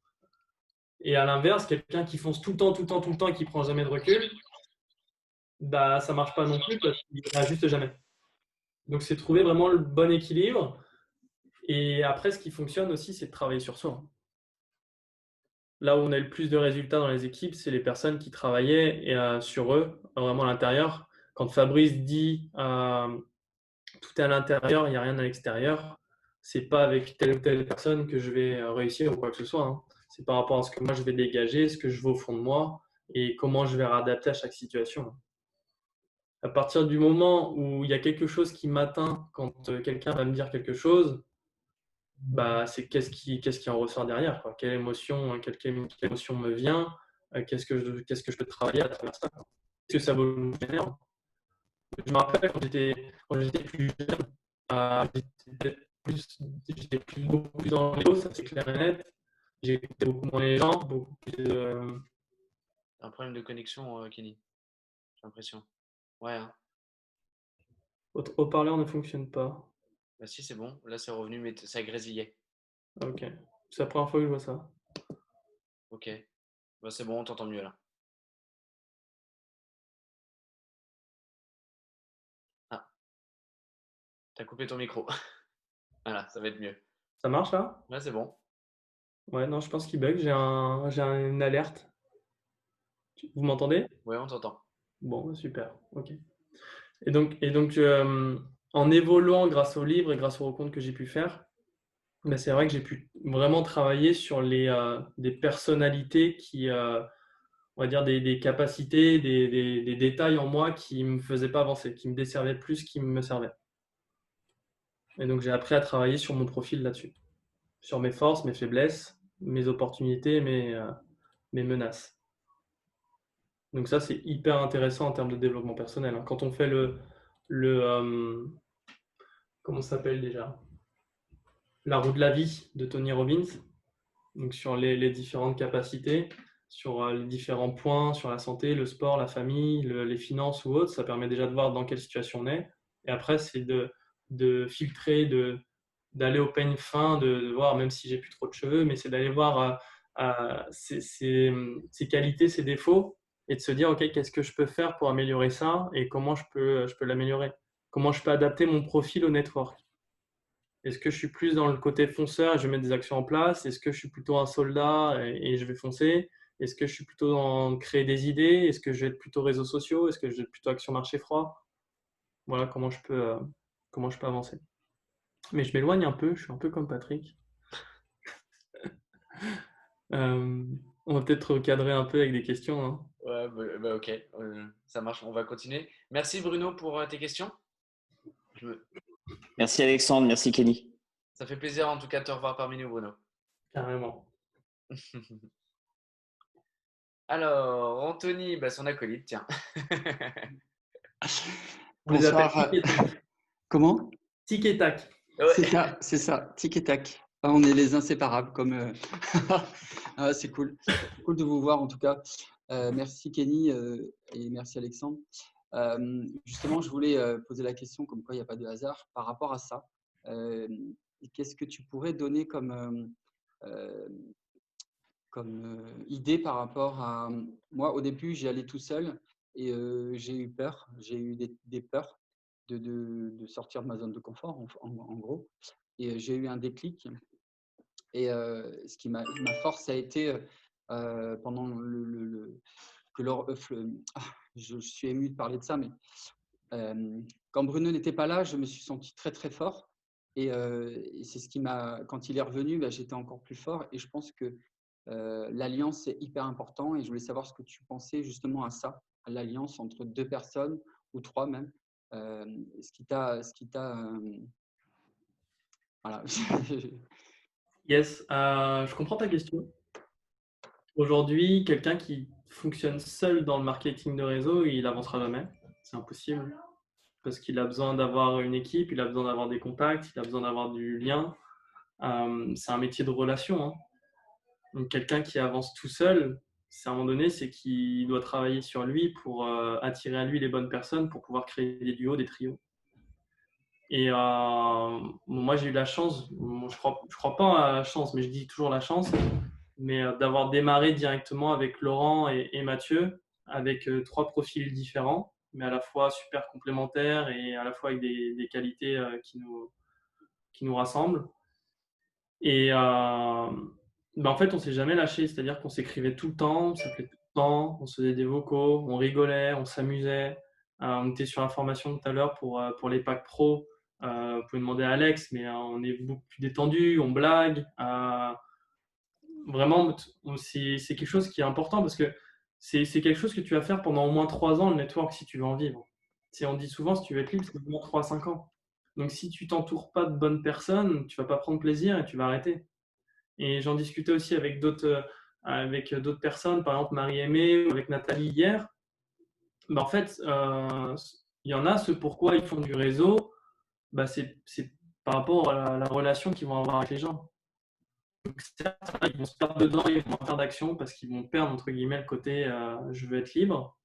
Et à l'inverse, quelqu'un qui fonce tout le temps et qui ne prend jamais de recul, ça ne marche pas non plus parce qu'il ne réajuste jamais. Donc, c'est trouver vraiment le bon équilibre. Et après, ce qui fonctionne aussi, c'est de travailler sur soi. Là où on a le plus de résultats dans les équipes, c'est les personnes qui travaillaient sur eux, vraiment à l'intérieur, quand Fabrice dit tout est à l'intérieur, il n'y a rien à l'extérieur, c'est pas avec telle ou telle personne que je vais réussir ou quoi que ce soit, hein. C'est par rapport à ce que moi je vais dégager, ce que je veux au fond de moi et comment je vais réadapter à chaque situation. À partir du moment où il y a quelque chose qui m'atteint quand quelqu'un va me dire quelque chose, bah, c'est qu'est-ce qui en ressort derrière, quoi. Quelle émotion me vient, qu'est-ce que je peux travailler à travers ça, quoi. Est-ce que ça vaut le génère? Je me rappelle quand j'étais plus jeune, j'étais beaucoup plus dans l'ego, ça c'est clair et net. J'écoutais beaucoup moins les gens, beaucoup plus de... Un problème de connexion, Kenny, j'ai l'impression. Ouais, hein. Votre haut-parleur ne fonctionne pas. Bah si, c'est bon. Là, c'est revenu, mais ça grésillait. Ok. C'est la première fois que je vois ça. Ok. Bah c'est bon, on t'entend mieux là. Ah, t'as coupé ton micro. Voilà, ça va être mieux. Ça marche là? Là, c'est bon. Ouais, non, je pense qu'il bug. J'ai une alerte. Vous m'entendez? Ouais, on t'entend. Bon, super. Ok. Et donc, en évoluant grâce aux livres et grâce aux rencontres que j'ai pu faire, ben, c'est vrai que j'ai pu vraiment travailler sur des personnalités qui, on va dire, des capacités, des détails en moi qui ne me faisaient pas avancer, qui me desservaient plus qu'ils me servaient. Et donc, j'ai appris à travailler sur mon profil là-dessus, sur mes forces, mes faiblesses, mes opportunités, mes menaces. Donc ça, c'est hyper intéressant en termes de développement personnel, hein. Quand on fait comment ça s'appelle déjà? La roue de la vie de Tony Robbins, donc sur les différentes capacités, sur les différents points, sur la santé, le sport, la famille, les finances ou autres, ça permet déjà de voir dans quelle situation on est. Et après, c'est de filtrer, d'aller au peigne fin, de voir, même si j'ai plus trop de cheveux, mais c'est d'aller voir ses qualités, ses défauts, et de se dire, OK, qu'est-ce que je peux faire pour améliorer ça et comment je peux l'améliorer? Comment je peux adapter mon profil au network? Est-ce que je suis plus dans le côté fonceur et je vais mettre des actions en place? Est-ce que je suis plutôt un soldat et je vais foncer? Est-ce que je suis plutôt dans créer des idées? Est-ce que je vais être plutôt réseaux sociaux? Est-ce que je vais être plutôt action marché froid? Voilà comment je peux avancer. Mais je m'éloigne un peu, je suis un peu comme Patrick. On va peut-être recadrer un peu avec des questions, hein. Ouais, bah, ok, ça marche, on va continuer. Merci Bruno pour tes questions. Merci Alexandre, merci Kenny. Ça fait plaisir en tout cas de te revoir parmi nous, Bruno. Carrément. Alors, Anthony, bah, son acolyte, tiens. On les appelle Bonsoir. tic et tac. Comment? Tic et tac. Ouais. C'est ça, tic et tac. Ah, on est les inséparables, comme. Ah, c'est cool. C'est cool de vous voir en tout cas. Merci Kenny et merci Alexandre. Justement, je voulais poser la question comme quoi il n'y a pas de hasard par rapport à ça. Qu'est-ce que tu pourrais donner comme idée par rapport à moi? Au début, j'y allais tout seul et j'ai eu peur. J'ai eu des peurs de sortir de ma zone de confort, en gros. Et j'ai eu un déclic. Et ce qui ma force a été pendant je suis ému de parler de ça, mais quand Bruno n'était pas là, je me suis senti très très fort. Et c'est ce qui m'a, quand il est revenu, bah, j'étais encore plus fort. Et je pense que l'alliance est hyper important. Et je voulais savoir ce que tu pensais justement à ça, à l'alliance entre deux personnes ou trois même. Ce qui t'a, voilà. Yes, je comprends ta question. Aujourd'hui, quelqu'un qui fonctionne seul dans le marketing de réseau, il n'avancera jamais. C'est impossible. Parce qu'il a besoin d'avoir une équipe, il a besoin d'avoir des contacts, il a besoin d'avoir du lien. C'est un métier de relation, hein. Donc, quelqu'un qui avance tout seul, à un moment donné, c'est qu'il doit travailler sur lui pour attirer à lui les bonnes personnes pour pouvoir créer des duos, des trios. Et moi, j'ai eu la chance, je crois pas à la chance, mais je dis toujours la chance, mais d'avoir démarré directement avec Laurent et Mathieu, avec trois profils différents, mais à la fois super complémentaires et à la fois avec des qualités qui nous rassemblent. Et en fait, on s'est jamais lâché, c'est-à-dire qu'on s'écrivait tout le temps, on s'appelait tout le temps, on se faisait des vocaux, on rigolait, on s'amusait. On était sur la formation tout à l'heure pour les packs pro. Vous pouvez demander à Alex, mais on est beaucoup plus détendu, on blague. Vraiment, c'est quelque chose qui est important parce que c'est quelque chose que tu vas faire pendant au moins 3 ans, le network, si tu veux en vivre. On dit souvent, si tu veux être libre, c'est au moins 3 à 5 ans. Donc, si tu t'entoures pas de bonnes personnes, tu vas pas prendre plaisir et tu vas arrêter. Et j'en discutais aussi avec d'autres personnes, par exemple Marie-Aimée ou avec Nathalie hier. En fait, il y en a, ce pourquoi ils font du réseau, c'est par rapport à la relation qu'ils vont avoir avec les gens. Donc, certes, ils vont se perdre dedans, ils vont faire d'action parce qu'ils vont perdre, entre guillemets, le côté je veux être libre.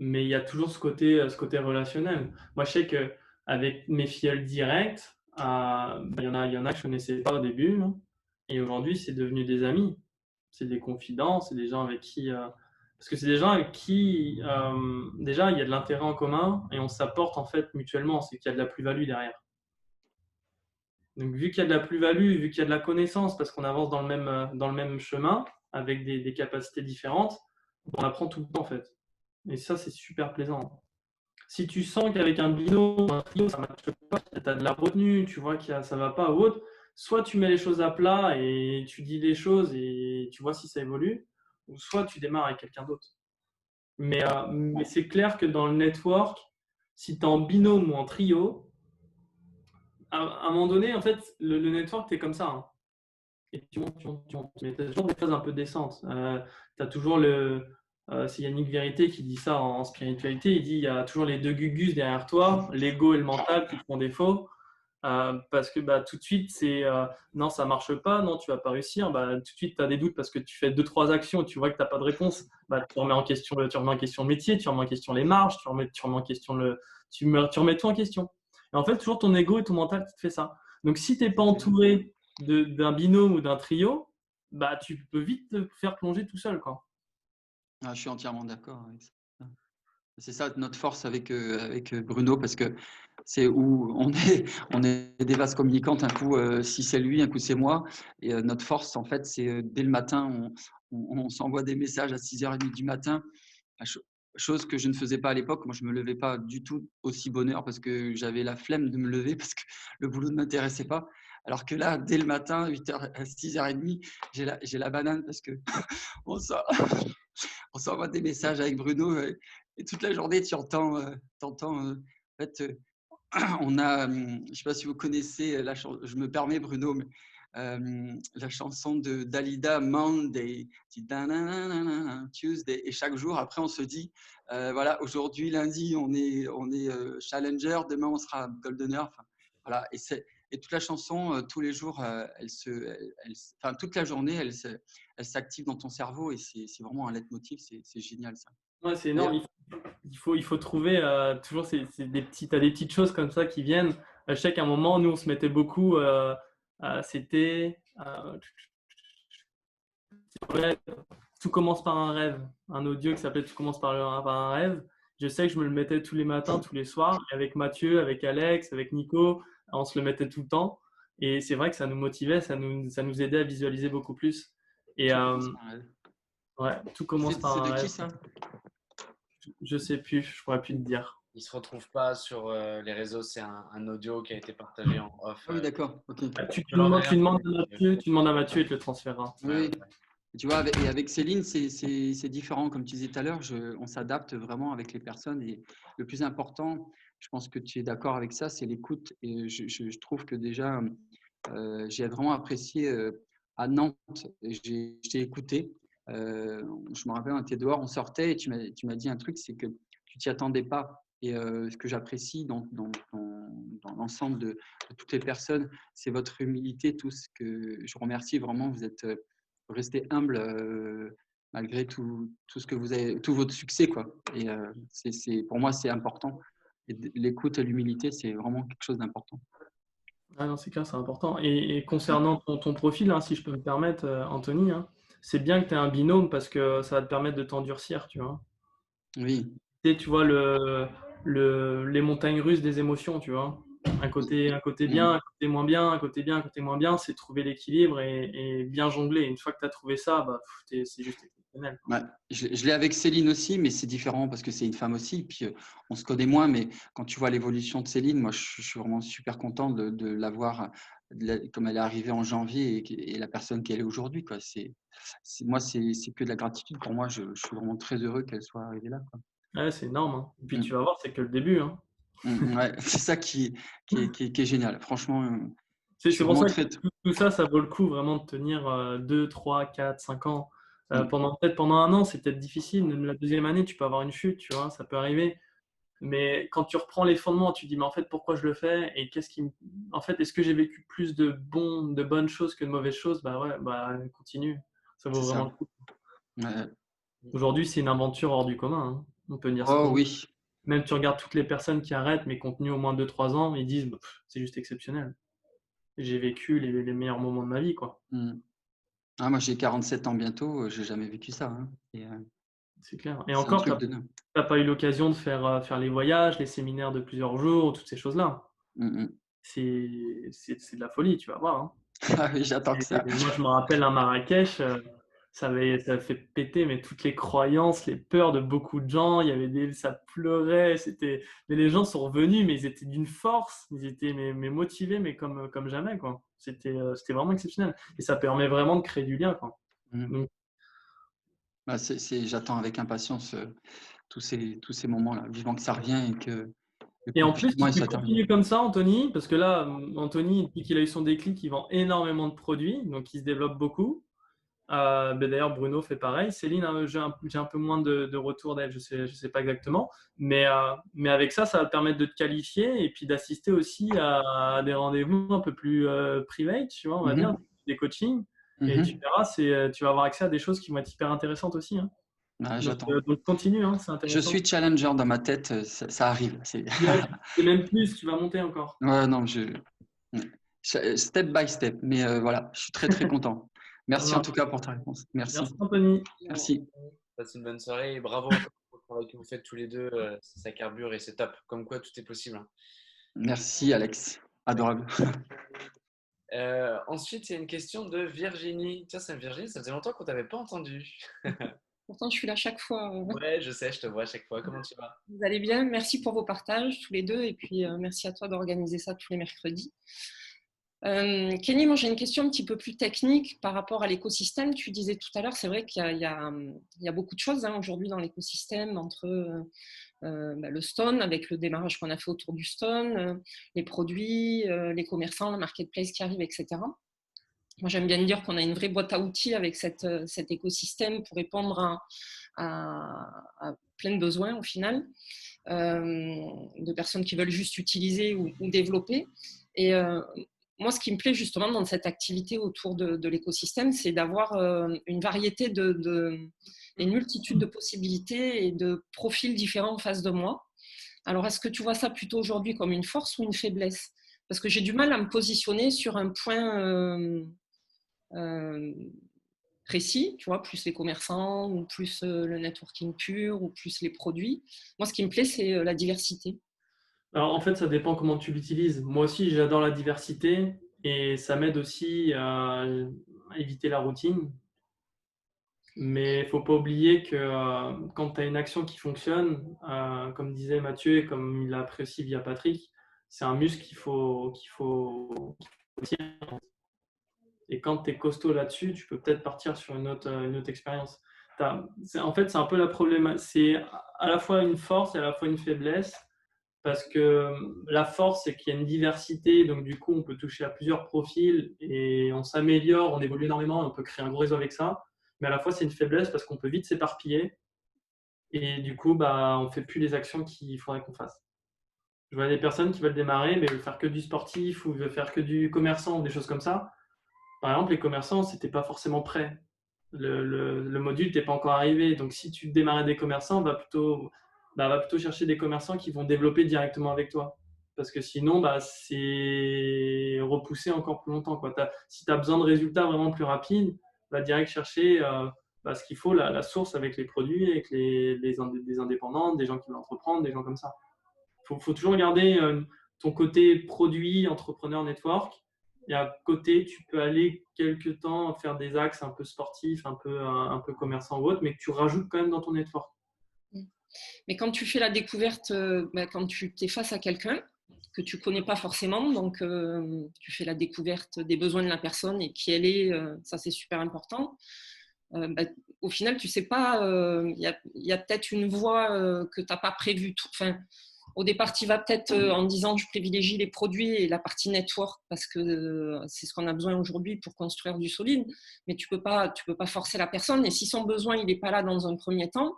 Mais il y a toujours ce côté relationnel. Moi, je sais qu'avec mes filleuls directs, il y en a que je ne connaissais pas au début. Hein, et aujourd'hui, c'est devenu des amis. C'est des confidents, c'est des gens avec qui. Parce que c'est des gens avec qui, déjà, il y a de l'intérêt en commun et on s'apporte en fait mutuellement. C'est qu'il y a de la plus-value derrière. Donc, vu qu'il y a de la plus-value, vu qu'il y a de la connaissance, parce qu'on avance dans le même chemin, avec des capacités différentes, on apprend tout le temps en fait. Et ça, c'est super plaisant. Si tu sens qu'avec un binôme, un trio, ça ne marche pas, tu as de la retenue, tu vois que ça ne va pas ou autre, soit tu mets les choses à plat et tu dis les choses et tu vois si ça évolue, ou soit tu démarres avec quelqu'un d'autre. Mais c'est clair que dans le network, si tu es en binôme ou en trio, à un moment donné, en fait, le network, tu es comme ça. Hein. Et tu montes. Mais tu as toujours des phases un peu décentes. Tu as toujours c'est Yannick Vérité qui dit ça en spiritualité. Il dit il y a toujours les deux gugus derrière toi, l'ego et le mental qui font défaut. Parce que tout de suite, c'est non, ça marche pas, non, tu vas pas réussir. Tout de suite, tu as des doutes parce que tu fais 2-3 actions et tu vois que tu n'as pas de réponse. Tu remets en question le métier, tu remets en question les marges, tu remets en question tu remets tout en question. Et en fait, toujours ton ego et ton mental qui te fait ça. Donc, si tu n'es pas entouré d'un binôme ou d'un trio, tu peux vite te faire plonger tout seul, quoi. Ah, je suis entièrement d'accord avec ça. C'est ça notre force avec Bruno, parce que c'est où on est des vases communicantes. Un coup, si c'est lui, un coup, c'est moi. Et notre force, en fait, c'est dès le matin, on s'envoie des messages à 6h30 du matin, chose que je ne faisais pas à l'époque. Moi, je ne me levais pas du tout aussi bonne heure parce que j'avais la flemme de me lever parce que le boulot ne m'intéressait pas. Alors que là, dès le matin, 8h à 6h30, j'ai la banane parce que on s'envoie des messages avec Bruno et toute la journée, tu entends en fait, on a, je ne sais pas si vous connaissez, je me permets Bruno, mais la chanson de Dalida, Monday, Tuesday, et chaque jour, après, on se dit, voilà, aujourd'hui, lundi, on est Challenger, demain, on sera Goldener. Enfin, voilà, et toute la chanson, tous les jours, toute la journée, elle s'active dans ton cerveau et c'est vraiment un leitmotiv, c'est génial ça. Ouais, c'est énorme. Il faut trouver toujours t'as des petites choses comme ça qui viennent. Je sais qu'à un moment, nous, on se mettait beaucoup. C'était Tout commence par un rêve. Un audio qui s'appelait Tout commence par un rêve. Je sais que je me le mettais tous les matins, tous les soirs. Et avec Mathieu, avec Alex, avec Nico, on se le mettait tout le temps. Et c'est vrai que ça nous motivait, ça nous aidait à visualiser beaucoup plus. Et ouais, tout commence par un rêve. C'est de qui ça ? Je sais plus, je pourrais plus te dire. Il se retrouve pas sur les réseaux, c'est un audio qui a été partagé en off. Ah oui, d'accord. Okay. Tu demandes à Mathieu, il te le transférera. Oui. Tu vois, avec Céline, c'est différent. Comme tu disais tout à l'heure, on s'adapte vraiment avec les personnes. Et le plus important, je pense que tu es d'accord avec ça, c'est l'écoute. Et je trouve que déjà, j'ai vraiment apprécié à Nantes. Je t'ai écouté. Je me rappelle, on était dehors, on sortait et tu m'as dit un truc, c'est que tu t'y attendais pas. Et ce que j'apprécie dans l'ensemble de toutes les personnes, c'est votre humilité, tout ce que je vous remercie vraiment. Vous êtes resté humble malgré tout ce que vous avez, tout votre succès, quoi. Et pour moi, c'est important. Et l'écoute et l'humilité, c'est vraiment quelque chose d'important. Ah non, c'est clair, c'est important. Et concernant ton profil, hein, si je peux me permettre, Anthony, hein, c'est bien que tu aies un binôme parce que ça va te permettre de t'endurcir, tu vois. Oui. Tu vois les montagnes russes des émotions, tu vois. Un côté bien, un côté moins bien, un côté bien, un côté moins bien, c'est trouver l'équilibre et bien jongler. Une fois que tu as trouvé ça, c'est juste exceptionnel. Ouais. Je l'ai avec Céline aussi, mais c'est différent parce que c'est une femme aussi. Puis on se connaît moins, mais quand tu vois l'évolution de Céline, moi je suis vraiment super content de la voir comme elle est arrivée en janvier et la personne qu'elle est aujourd'hui. Moi, c'est que de la gratitude. Pour moi, je suis vraiment très heureux qu'elle soit arrivée là. Ouais, c'est énorme. Hein. Et puis tu vas voir, c'est que le début. Hein. Ouais, c'est ça qui est génial. Franchement, je C'est suis pour vraiment ça que tout ça, ça vaut le coup vraiment de tenir 2, 3, 4, 5 ans. Peut-être pendant un an, c'est peut-être difficile. Même la deuxième année, tu peux avoir une chute, tu vois, ça peut arriver. Mais quand tu reprends les fondements, tu dis, mais en fait, pourquoi je le fais? Et en fait, est-ce que j'ai vécu plus de bonnes choses que de mauvaises choses? Bah ouais, continue. Ça vaut C'est vraiment ça. le coup. Ouais. Aujourd'hui, c'est une aventure hors du commun. Hein. On peut dire ça. Oh oui. Même tu regardes toutes les personnes qui arrêtent, mais qui ont tenu au moins 2-3 ans, ils disent, c'est juste exceptionnel. J'ai vécu les meilleurs moments de ma vie, quoi. Ah, moi, j'ai 47 ans bientôt. J'ai jamais vécu ça. Hein. C'est clair. Et C'est un encore, tu truc de dingue. n'as pas eu l'occasion de faire les voyages, les séminaires de plusieurs jours, toutes ces choses-là. C'est de la folie, tu vas voir. Hein. Ah oui, j'attends que ça. Moi, je me rappelle à Marrakech, ça fait péter mais toutes les croyances, les peurs de beaucoup de gens. Il y avait ça pleurait. Mais les gens sont revenus, mais ils étaient d'une force. Ils étaient mais motivés, mais comme jamais, quoi. C'était vraiment exceptionnel. Et ça permet vraiment de créer du lien, quoi. Donc, j'attends avec impatience tous ces moments-là, vivant que ça revient et que et en plus, confinement si tu soit terminé. continues comme ça, Anthony, parce que là, Anthony, depuis qu'il a eu son déclic, il vend énormément de produits, donc il se développe beaucoup. D'ailleurs, Bruno fait pareil. Céline, j'ai un peu moins de retour d'elle, je sais pas exactement. Mais avec ça, ça va te permettre de te qualifier et puis d'assister aussi à des rendez-vous un peu plus privés, tu vois, on va dire, des coachings. Et tu verras, tu vas avoir accès à des choses qui vont être hyper intéressantes aussi. Hein. Ouais, j'attends. Donc continue, hein, c'est intéressant. Je suis challenger dans ma tête, ça arrive. Et même plus, tu vas monter encore. Ouais, non, step by step. Mais voilà, je suis très très content. Merci en tout cas pour ta réponse. Merci. Merci Anthony. Merci. Passe une bonne soirée et bravo encore pour le travail que vous faites tous les deux. Ça carbure et c'est top. Comme quoi, tout est possible. Hein. Merci Alex. Adorable. Ensuite, il y a une question de Virginie. Tiens, c'est Virginie, ça faisait longtemps qu'on t'avait pas entendu. Pourtant, je suis là chaque fois. Ouais, je sais, je te vois à chaque fois. Comment tu vas? Vous allez bien? Merci pour vos partages tous les deux et puis merci à toi d'organiser ça tous les mercredis. Kenny, moi j'ai une question un petit peu plus technique par rapport à l'écosystème. Tu disais tout à l'heure, c'est vrai qu'il y a beaucoup de choses aujourd'hui dans l'écosystème entre le Stone, avec le démarrage qu'on a fait autour du Stone, les produits, les commerçants, la marketplace qui arrive, etc. Moi, j'aime bien dire qu'on a une vraie boîte à outils avec cet écosystème pour répondre à plein de besoins au final, de personnes qui veulent juste utiliser ou développer. Et moi, ce qui me plaît justement dans cette activité autour de l'écosystème, c'est d'avoir une variété et une multitude de possibilités et de profils différents en face de moi. Alors, est-ce que tu vois ça plutôt aujourd'hui comme une force ou une faiblesse? Parce que j'ai du mal à me positionner sur un point précis, tu vois, plus les commerçants ou plus le networking pur ou plus les produits. Moi, ce qui me plaît, c'est la diversité. Alors, en fait, ça dépend comment tu l'utilises. Moi aussi, j'adore la diversité et ça m'aide aussi à éviter la routine. Mais il ne faut pas oublier que quand tu as une action qui fonctionne, comme disait Mathieu et comme il l'a appris aussi via Patrick, c'est un muscle qu'il faut tirer. Et quand tu es costaud là-dessus, tu peux peut-être partir sur une autre expérience. En fait, c'est un peu la problématique. C'est à la fois une force et à la fois une faiblesse. Parce que la force, c'est qu'il y a une diversité. Donc, du coup, on peut toucher à plusieurs profils et on s'améliore, on évolue énormément et on peut créer un gros réseau avec ça. Mais à la fois, c'est une faiblesse parce qu'on peut vite s'éparpiller. Et du coup, on ne fait plus les actions qu'il faudrait qu'on fasse. Je vois des personnes qui veulent démarrer, mais veulent faire que du sportif ou veulent faire que du commerçant ou des choses comme ça. Par exemple, les commerçants, c'était pas forcément prêt. Le module n'était pas encore arrivé. Donc, si tu démarrais des commerçants, va plutôt chercher des commerçants qui vont développer directement avec toi. Parce que sinon, c'est repousser encore plus longtemps, quoi. Si tu as besoin de résultats vraiment plus rapides, va direct chercher ce qu'il faut, la source avec les produits, avec des indépendants, des gens qui veulent entreprendre, des gens comme ça. Faut toujours garder ton côté produit, entrepreneur, network. Et à côté, tu peux aller quelques temps faire des axes un peu sportifs, un peu commerçant ou autre, mais que tu rajoutes quand même dans ton network. Mais quand tu fais la découverte, quand tu es face à quelqu'un que tu ne connais pas forcément, donc tu fais la découverte des besoins de la personne et qui elle est, ça c'est super important. Au final, tu ne sais pas, il y a peut-être une voie que tu n'as pas prévue. Enfin, au départ, tu vas peut-être en disant je privilégie les produits et la partie network parce que c'est ce qu'on a besoin aujourd'hui pour construire du solide, mais tu peux pas forcer la personne. Et si son besoin il n'est pas là dans un premier temps,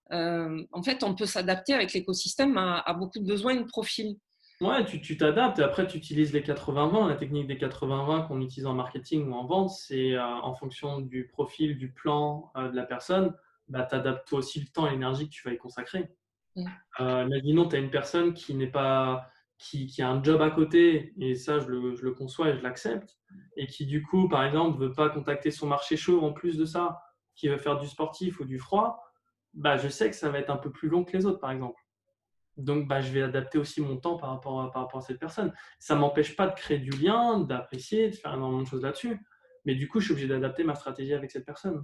en fait, on peut s'adapter avec l'écosystème à beaucoup de besoins et de profils. Ouais, tu t'adaptes et après tu utilises les 80-20. La technique des 80-20 qu'on utilise en marketing ou en vente, c'est en fonction du profil, du plan de la personne, tu adaptes toi aussi le temps et l'énergie que tu vas y consacrer. Imaginons, tu as une personne qui n'est pas, qui a un job à côté, et ça je le conçois et je l'accepte, et qui du coup, par exemple, ne veut pas contacter son marché chaud en plus de ça, qui veut faire du sportif ou du froid, je sais que ça va être un peu plus long que les autres, par exemple. Donc, je vais adapter aussi mon temps par rapport à cette personne. Ça ne m'empêche pas de créer du lien, d'apprécier, de faire énormément de choses là-dessus. Mais du coup, je suis obligé d'adapter ma stratégie avec cette personne.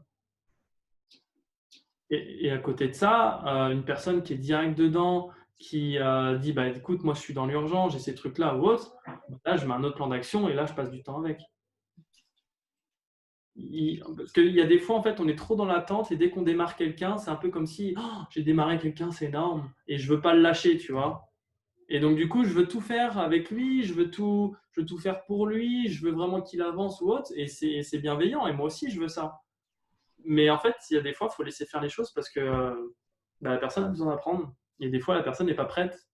Et à côté de ça, une personne qui est direct dedans, qui dit écoute, moi je suis dans l'urgence, j'ai ces trucs-là ou autre, là je mets un autre plan d'action et là je passe du temps avec. Parce qu'il y a des fois, en fait, on est trop dans l'attente et dès qu'on démarre quelqu'un, c'est un peu comme si j'ai démarré quelqu'un, c'est énorme et je veux pas le lâcher, tu vois. Et donc, du coup, je veux tout faire avec lui, je veux tout faire pour lui, je veux vraiment qu'il avance ou autre et c'est bienveillant et moi aussi, je veux ça. Mais en fait, il y a des fois, il faut laisser faire les choses parce que la personne a besoin d'apprendre et des fois, la personne n'est pas prête.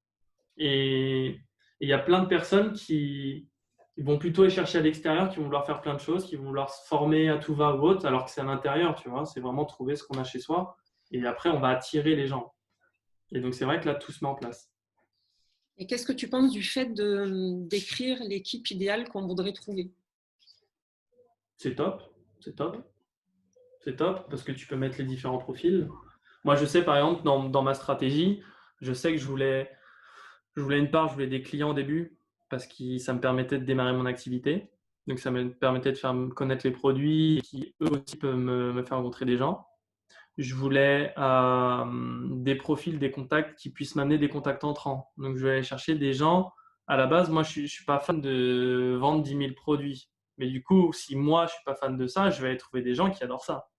Et il y a plein de personnes qui vont plutôt aller chercher à l'extérieur, qui vont vouloir faire plein de choses, qui vont vouloir se former à tout va ou autre, alors que c'est à l'intérieur, tu vois. C'est vraiment trouver ce qu'on a chez soi. Et après, on va attirer les gens. Et donc, c'est vrai que là, tout se met en place. Et qu'est-ce que tu penses du fait d'écrire l'équipe idéale qu'on voudrait trouver? C'est top, c'est top. C'est top parce que tu peux mettre les différents profils. Moi, je sais, par exemple, dans ma stratégie, je sais que je voulais je voulais des clients au début parce que ça me permettait de démarrer mon activité. Donc, ça me permettait de faire connaître les produits et qui, eux aussi, peuvent me faire rencontrer des gens. Je voulais des profils, des contacts qui puissent m'amener des contacts entrants. Donc, je vais aller chercher des gens. À la base, moi, je ne suis pas fan de vendre 10 000 produits. Mais du coup, si moi, je ne suis pas fan de ça, je vais aller trouver des gens qui adorent ça.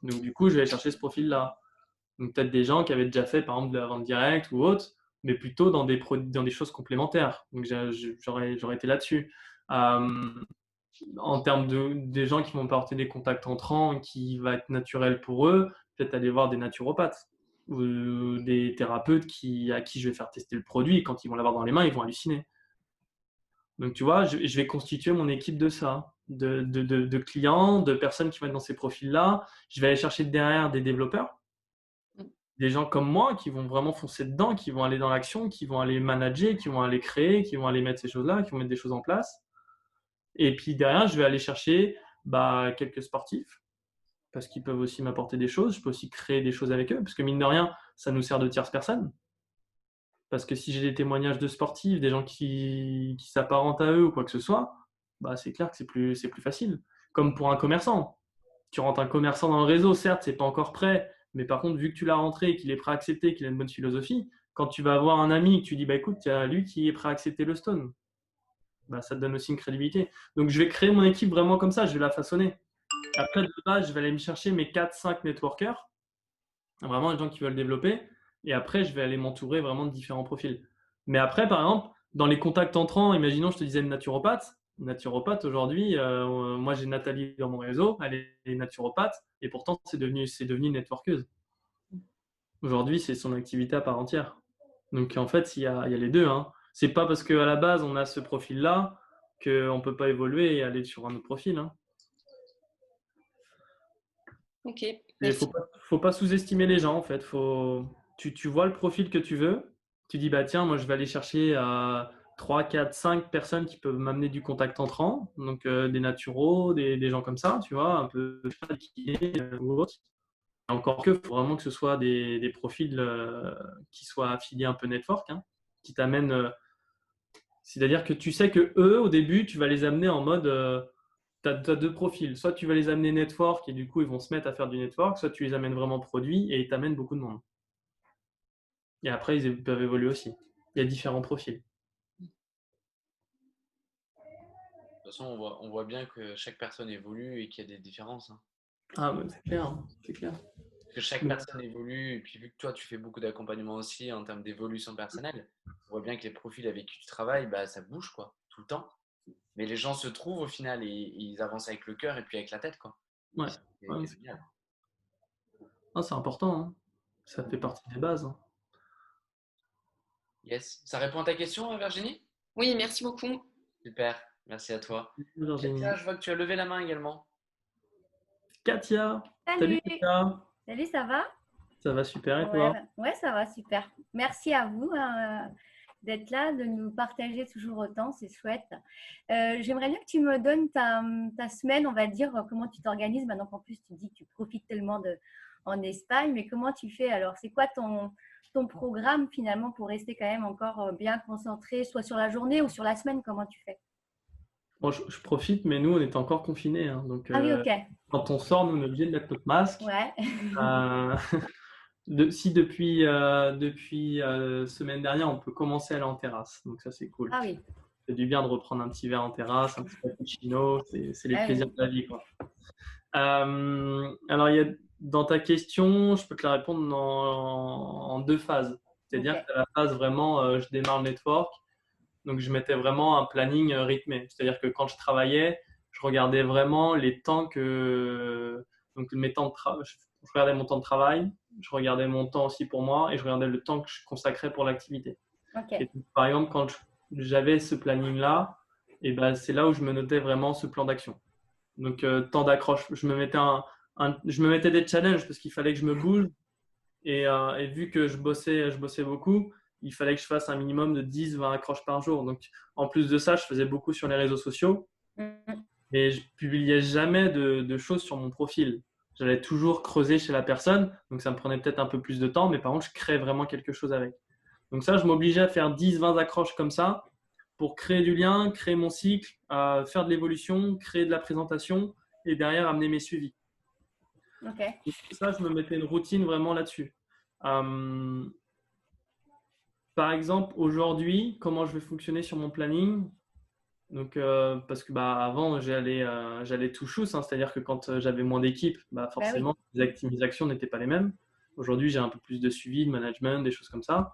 Donc, du coup, je vais aller chercher ce profil-là. Donc, peut-être des gens qui avaient déjà fait, par exemple, de la vente directe ou autre, mais plutôt dans des choses complémentaires. Donc, j'aurais été là-dessus. En termes des gens qui vont porter des contacts entrants, qui va être naturel pour eux, peut-être aller voir des naturopathes ou des thérapeutes à qui je vais faire tester le produit. Et quand ils vont l'avoir dans les mains, ils vont halluciner. Donc, tu vois, je vais constituer mon équipe de ça, de clients, de personnes qui vont être dans ces profils-là. Je vais aller chercher derrière des développeurs, des gens comme moi qui vont vraiment foncer dedans, qui vont aller dans l'action, qui vont aller manager, qui vont aller créer, qui vont aller mettre ces choses-là, qui vont mettre des choses en place. Et puis derrière, je vais aller chercher quelques sportifs parce qu'ils peuvent aussi m'apporter des choses. Je peux aussi créer des choses avec eux parce que mine de rien, ça nous sert de tierce personne. Parce que si j'ai des témoignages de sportifs, des gens qui s'apparentent à eux ou quoi que ce soit, c'est clair que c'est plus facile. Comme pour un commerçant. Tu rentres un commerçant dans le réseau, certes, c'est pas encore prêt, mais par contre, vu que tu l'as rentré, qu'il est prêt à accepter, qu'il a une bonne philosophie, quand tu vas avoir un ami et que tu dis, écoute, il y a lui qui est prêt à accepter le stone, ça te donne aussi une crédibilité. Donc, je vais créer mon équipe vraiment comme ça, je vais la façonner. Après, de base, je vais aller me chercher mes 4-5 networkers, vraiment les gens qui veulent développer, et après, je vais aller m'entourer vraiment de différents profils. Mais après, par exemple, dans les contacts entrants, imaginons, je te disais une naturopathe. Naturopathe, aujourd'hui, moi j'ai Nathalie dans mon réseau, elle est naturopathe, et pourtant c'est devenu une networkeuse. Aujourd'hui, c'est son activité à part entière. Donc en fait, il y a les deux. Hein. C'est pas parce qu'à la base on a ce profil-là qu'on ne peut pas évoluer et aller sur un autre profil. Hein. Ok. Il faut pas sous-estimer les gens en fait. Tu vois le profil que tu veux, tu dis tiens, moi je vais aller chercher 3, 4, 5 personnes qui peuvent m'amener du contact entrant, donc des naturaux, des gens comme ça, tu vois, un peu ou autre. Encore que, il faut vraiment que ce soit des profils qui soient affiliés un peu network, hein, qui t'amènent C'est-à-dire que tu sais que eux, au début, tu vas les amener en mode, tu as deux profils. Soit tu vas les amener network et du coup, ils vont se mettre à faire du network, soit tu les amènes vraiment produit et ils t'amènent beaucoup de monde. Et après, ils peuvent évoluer aussi. Il y a différents profils. De toute façon, on voit bien que chaque personne évolue et qu'il y a des différences, hein. Ah, mais c'est clair, hein, c'est clair. Que chaque personne évolue, et puis vu que toi, tu fais beaucoup d'accompagnement aussi en termes d'évolution personnelle, on voit bien que les profils avec qui tu travailles, bah, ça bouge, quoi, tout le temps. Mais les gens se trouvent au final et ils avancent avec le cœur et puis avec la tête, quoi. Ouais. C'est génial. Ah, c'est important, hein. Ça fait partie des bases, hein. Yes. Ça répond à ta question, Virginie? Oui, merci beaucoup. Super, merci à toi. Virginie. Katia, je vois que tu as levé la main également. Katia. Salut. Katia. Salut, ça va? Ça va super et toi? Ouais, ça va super. Merci à vous d'être là, de nous partager toujours autant, c'est chouette. J'aimerais bien que tu me donnes ta semaine, on va dire, comment tu t'organises maintenant qu'en plus tu dis que tu profites tellement en Espagne, mais comment tu fais alors? C'est quoi ton programme finalement pour rester quand même encore bien concentré, soit sur la journée ou sur la semaine, comment tu fais? Bon, je profite, mais nous, on est encore confinés, hein, donc Ah oui, ok. quand on sort, nous, on est obligé de mettre notre masque. Ouais. Si depuis semaine dernière, on peut commencer à aller en terrasse, donc ça, c'est cool. Ah oui. C'est du bien de reprendre un petit verre en terrasse, un petit cappuccino, c'est les plaisirs de la vie, quoi. Alors, dans ta question, je peux te la répondre en deux phases. C'est-à-dire que la phase vraiment, je démarre le network, donc je mettais vraiment un planning rythmé. C'est-à-dire que quand je travaillais, je regardais vraiment les temps donc mes temps de travail. Je regardais mon temps de travail, je regardais mon temps aussi pour moi et je regardais le temps que je consacrais pour l'activité. Okay. Et donc, par exemple, quand j'avais ce planning-là, et ben, c'est là où je me notais vraiment ce plan d'action. Donc, temps d'accroche, je me mettais des challenges parce qu'il fallait que je me bouge et vu que je bossais beaucoup, il fallait que je fasse un minimum de 10-20 accroches par jour. Donc, en plus de ça, je faisais beaucoup sur les réseaux sociaux, mais je publiais jamais de choses sur mon profil. J'allais toujours creuser chez la personne, donc ça me prenait peut-être un peu plus de temps, mais par contre, je créais vraiment quelque chose avec. Donc ça, je m'obligeais à faire 10-20 accroches comme ça pour créer du lien, créer mon cycle, faire de l'évolution, créer de la présentation et derrière amener mes suivis. Okay. Donc, ça, je me mettais une routine vraiment là-dessus. Par exemple, aujourd'hui, comment je vais fonctionner sur mon planning? Donc, parce que avant, j'allais tout chousse, hein, c'est-à-dire que quand j'avais moins d'équipe, forcément, mes actions n'étaient pas les mêmes. Aujourd'hui, j'ai un peu plus de suivi, de management, des choses comme ça.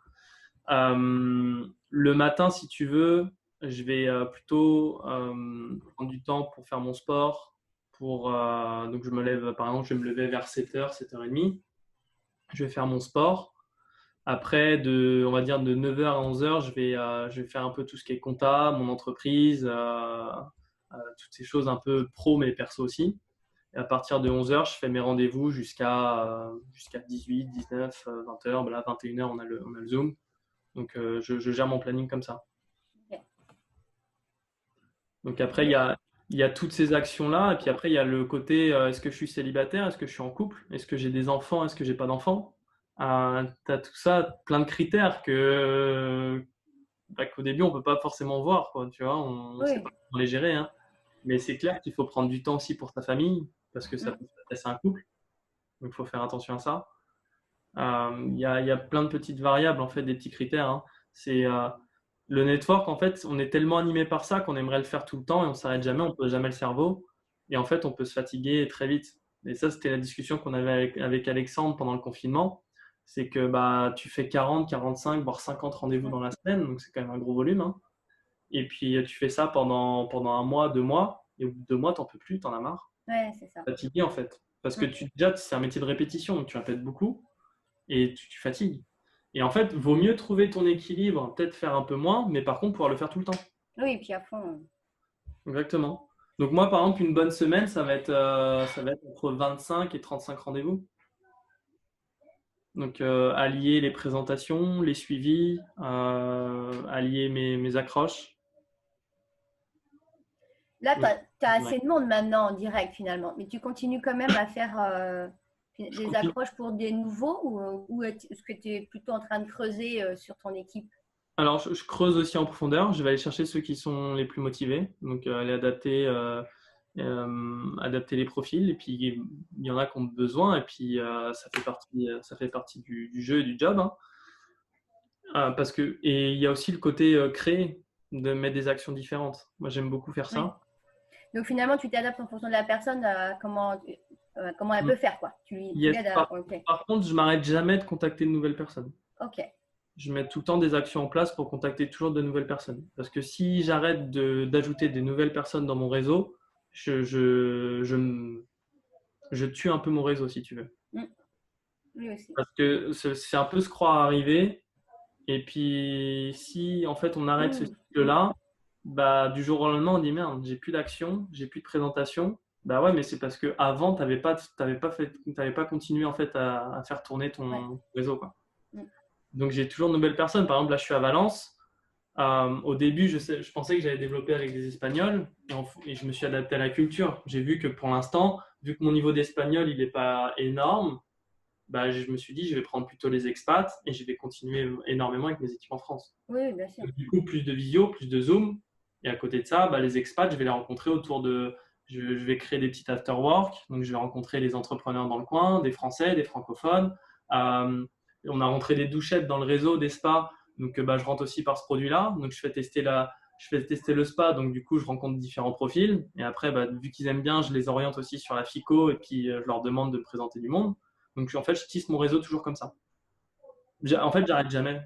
Le matin, si tu veux, je vais plutôt prendre du temps pour faire mon sport. Donc, je me lève, par exemple, je vais me lever vers 7h, 7h30. Je vais faire mon sport. Après, on va dire de 9h à 11h, je vais faire un peu tout ce qui est compta, mon entreprise, toutes ces choses un peu pro mais perso aussi. Et à partir de 11h, je fais mes rendez-vous jusqu'à 18, 19, 20h. Là, 21h, on a le Zoom. Donc, je gère mon planning comme ça. Okay. Donc, après, il y a toutes ces actions-là. Et puis après, il y a le côté, est-ce que je suis célibataire? Est-ce que je suis en couple? Est-ce que j'ai des enfants? Est-ce que j'ai pas d'enfants? Tu as tout ça, plein de critères qu'au début, on ne peut pas forcément voir, quoi, tu vois, on ne sait pas comment les gérer. Hein. Mais c'est clair qu'il faut prendre du temps aussi pour ta famille, parce que ça peut s'adresser à un couple. Donc, il faut faire attention à ça. Il y a plein de petites variables, en fait, des petits critères. Hein. C'est le network, en fait, on est tellement animé par ça qu'on aimerait le faire tout le temps et on ne s'arrête jamais, on ne pose jamais le cerveau. Et en fait, on peut se fatiguer très vite. Et ça, c'était la discussion qu'on avait avec Alexandre pendant le confinement. C'est que tu fais 40, 45, voire 50 rendez-vous dans la semaine, donc c'est quand même un gros volume. Hein. Et puis tu fais ça pendant un mois, 2 mois, et au bout de 2 mois, tu n'en peux plus, tu en as marre. Ouais, c'est ça. Fatigué en fait. Parce que déjà, c'est un métier de répétition, donc tu répètes beaucoup et tu fatigues. Et en fait, vaut mieux trouver ton équilibre, peut-être faire un peu moins, mais par contre, pouvoir le faire tout le temps. Oui, et puis à fond. Exactement. Donc moi, par exemple, une bonne semaine, ça va être entre 25 et 35 rendez-vous. Donc, allier les présentations, les suivis, allier mes accroches. Là, tu as assez de monde maintenant en direct finalement, mais tu continues quand même à faire des accroches pour des nouveaux ou est-ce que tu es plutôt en train de creuser sur ton équipe? Alors, je creuse aussi en profondeur. Je vais aller chercher ceux qui sont les plus motivés. Donc, aller adapter les profils. Et puis, il y en a qui ont besoin. Et puis, ça fait partie du jeu et du job. Hein. Et il y a aussi le côté créer, de mettre des actions différentes. Moi, j'aime beaucoup faire ça. Oui. Donc, finalement, tu t'adaptes en fonction de la personne, comment elle peut faire, quoi. Tu l'aides à… Par contre, je m'arrête jamais de contacter de nouvelles personnes. Ok. Je mets tout le temps des actions en place pour contacter toujours de nouvelles personnes. Parce que si j'arrête d'ajouter des nouvelles personnes dans mon réseau, je tue un peu mon réseau, si tu veux. Oui, aussi. Parce que c'est un peu se croire arriver. Et puis, si en fait on arrête ce cycle-là, bah, du jour au lendemain, on dit merde, j'ai plus d'action, j'ai plus de présentation. Bah ouais, mais c'est parce qu'avant, tu n'avais pas continué en fait à faire tourner ton réseau, quoi. Donc, j'ai toujours de nouvelles personnes. Par exemple, là, je suis à Valence. Au début, je pensais que j'allais développer avec des Espagnols et je me suis adapté à la culture. J'ai vu que pour l'instant, vu que mon niveau d'espagnol, il n'est pas énorme, bah, je me suis dit, je vais prendre plutôt les expats et je vais continuer énormément avec mes équipes en France. Oui, bien sûr. Donc, du coup, plus de visio, plus de Zoom. Et à côté de ça, bah, les expats, je vais les rencontrer autour de… Je vais créer des petits after-work. Donc, je vais rencontrer les entrepreneurs dans le coin, des Français, des francophones. On a rentré des douchettes dans le réseau des spas. Donc, bah, je rentre aussi par ce produit-là. Donc, je fais tester le spa. Donc, du coup, je rencontre différents profils. Et après, bah, vu qu'ils aiment bien, je les oriente aussi sur la FICO et puis je leur demande de présenter du monde. Donc, en fait, je tisse mon réseau toujours comme ça. En fait, j'arrête jamais.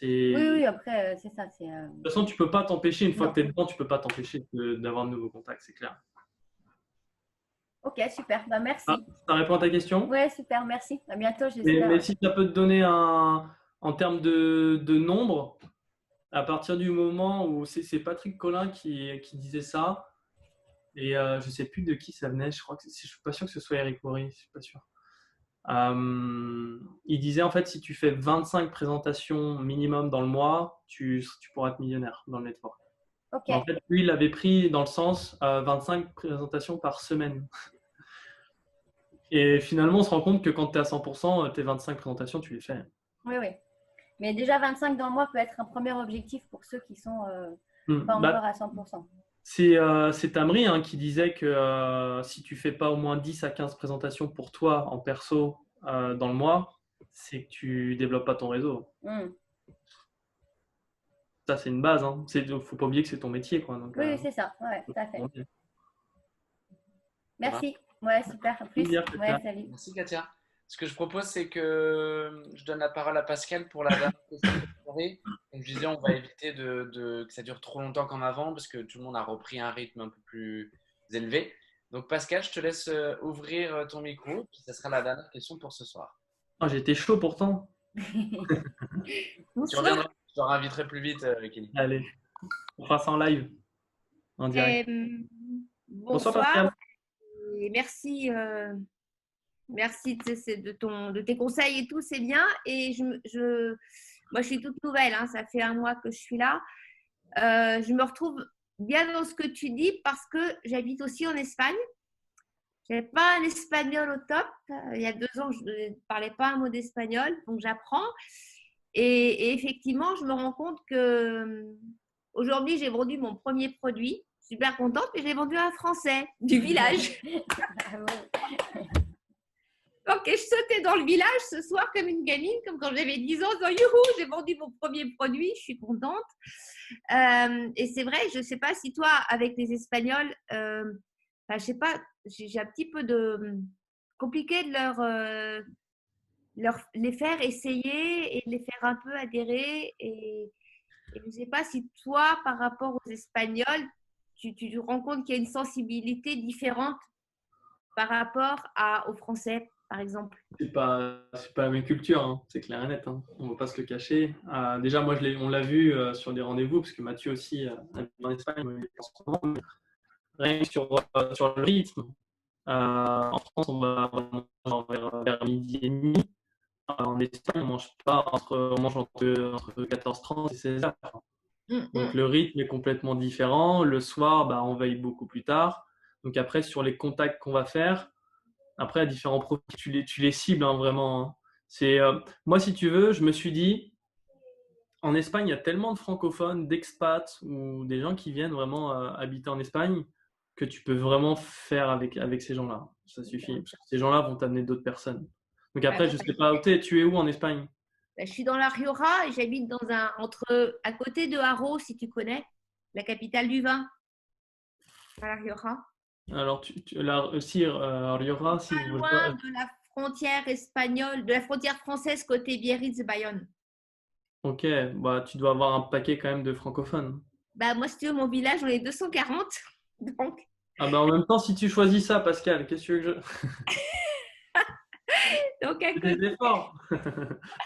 Oui, après, c'est ça. De toute façon, tu ne peux pas t'empêcher, une fois que tu es dedans, tu ne peux pas t'empêcher d'avoir de nouveaux contacts, c'est clair. Ok, super. Bah, merci. Ça répond à ta question? Ouais, super, merci. À bientôt, j'espère. Mais si ça peut te donner en termes de nombre, à partir du moment où c'est Patrick Collin qui disait ça, et je ne sais plus de qui ça venait, je ne suis pas sûr que ce soit Eric Worre, je ne suis pas sûr. Il disait en fait, si tu fais 25 présentations minimum dans le mois, tu pourras être millionnaire dans le network. Okay. En fait, lui, il l'avait pris dans le sens 25 présentations par semaine. Et finalement, on se rend compte que quand tu es à 100%, tes 25 présentations, tu les fais. Oui. Mais déjà, 25 dans le mois peut être un premier objectif pour ceux qui sont pas encore à 100%. C'est Tamri qui disait que si tu fais pas au moins 10 à 15 présentations pour toi en perso dans le mois, c'est que tu développes pas ton réseau. Ça, c'est une base. Il faut pas oublier que c'est ton métier, quoi. Donc, oui, c'est ça. Ouais, tout à fait. Merci. Ouais, super. À plus. Ouais, salut. Merci, Katia. Ce que je propose, c'est que je donne la parole à Pascal pour la dernière question de la soirée. Comme je disais, on va éviter que ça dure trop longtemps comme avant parce que tout le monde a repris un rythme un peu plus élevé. Donc, Pascal, je te laisse ouvrir ton micro, puis ça sera la dernière question pour ce soir. Oh, j'étais chaud pourtant. Tu reviendras, je te réinviterai plus vite, Kelly. Allez, on fera ça en live, en direct. Bonsoir Pascal. Et merci. Merci de tes conseils et tout, c'est bien. Et moi, je suis toute nouvelle, ça fait 1 mois que je suis là. Je me retrouve bien dans ce que tu dis parce que j'habite aussi en Espagne. Je n'avais pas un espagnol au top. Il y a 2 ans, je ne parlais pas un mot d'espagnol, donc j'apprends. Et effectivement, je me rends compte qu'aujourd'hui, j'ai vendu mon premier produit. Super contente, et je l'ai vendu à un Français du village. Donc, je sautais dans le village ce soir comme une gamine, comme quand j'avais 10 ans, en disant youhou, j'ai vendu mon premier produit, je suis contente. Et c'est vrai, je ne sais pas si toi, avec les Espagnols, je sais pas, j'ai un petit peu compliqué de les faire essayer et de les faire un peu adhérer. Et je ne sais pas si toi, par rapport aux Espagnols, tu te rends compte qu'il y a une sensibilité différente par rapport aux Français, par exemple. C'est pas la même culture, c'est clair et net. On ne va pas se le cacher. Déjà, moi, on l'a vu sur des rendez-vous, parce que Mathieu aussi, en Espagne, rien que sur le rythme. En France, on va vers 12h30. En Espagne, on mange entre 14h30 et 16h. Donc, le rythme est complètement différent. Le soir, on veille beaucoup plus tard. Donc, après, sur les contacts qu'on va faire, après, à différents profils, tu les cibles vraiment. Moi, si tu veux, je me suis dit, en Espagne, il y a tellement de francophones, d'expats ou des gens qui viennent vraiment habiter en Espagne que tu peux vraiment faire avec ces gens-là. Ça suffit. Parce que ces gens-là vont t'amener d'autres personnes. Donc après, je sais pas, tu es où en Espagne? Je suis dans la Rioja et j'habite à côté de Haro, si tu connais, la capitale du vin, à la Rioja. Alors, Rioja, si Pas loin de la frontière espagnole, de la frontière française côté Biarritz-Bayonne. Ok, bah, tu dois avoir un paquet quand même de francophones. Bah, moi, si tu veux, mon village, on est 240. Donc, Ah bah, en même temps, si tu choisis ça, Pascal, qu'est-ce que tu veux que je… donc à Fais côté, des efforts.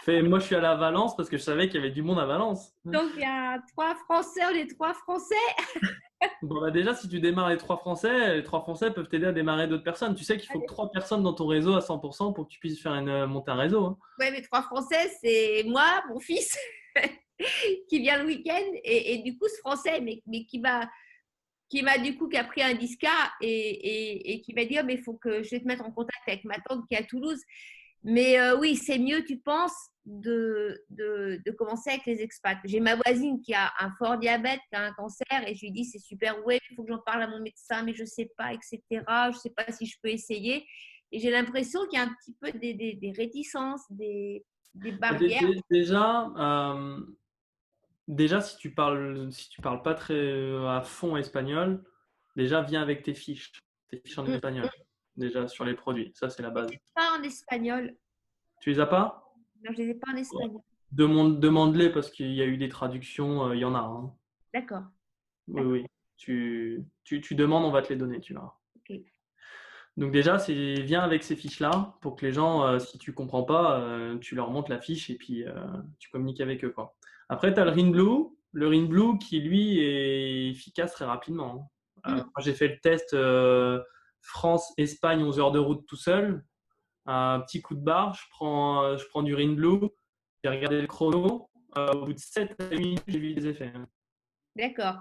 Moi, je suis allé à Valence parce que je savais qu'il y avait du monde à Valence. donc il y a 3 Français, on est 3 Français. Bon, bah déjà, si tu démarres les 3 Français peuvent t'aider à démarrer d'autres personnes. Tu sais qu'il faut que 3 personnes dans ton réseau à 100% pour que tu puisses faire monter un réseau. Hein. Ouais, mais 3 Français, c'est moi, mon fils, qui vient le week-end, et du coup, ce Français, mais qui a pris un disca et qui m'a dit oh, mais il faut que je vais te mettre en contact avec ma tante qui est à Toulouse. Mais oui, c'est mieux, tu penses, de commencer avec les expats. J'ai ma voisine qui a un fort diabète, qui a un cancer, et je lui dis c'est super, ouais, il faut que j'en parle à mon médecin, mais je ne sais pas, etc. Je ne sais pas si je peux essayer. Et j'ai l'impression qu'il y a un petit peu des réticences, des barrières. Déjà, si tu parles pas très à fond espagnol, déjà viens avec tes fiches en espagnol, déjà sur les produits. Ça, c'est la base. Pas en espagnol. Tu les as pas? Non, je ne les ai pas en espagnol. Demande-les parce qu'il y a eu des traductions, il y en a. Hein. D'accord. Oui, oui. Tu demandes, on va te les donner, tu verras. Ok. Donc déjà, viens avec ces fiches-là pour que les gens, si tu comprends pas, tu leur montres la fiche et puis tu communiques avec eux, quoi. Après, tu as le RIN Blue qui, lui, est efficace très rapidement. Hein. Moi, j'ai fait le test France-Espagne, 11 heures de route tout seul. Un petit coup de barre, je prends du RIN Blue, j'ai regardé le chrono. Au bout de 7 minutes, j'ai vu des effets. Hein. D'accord.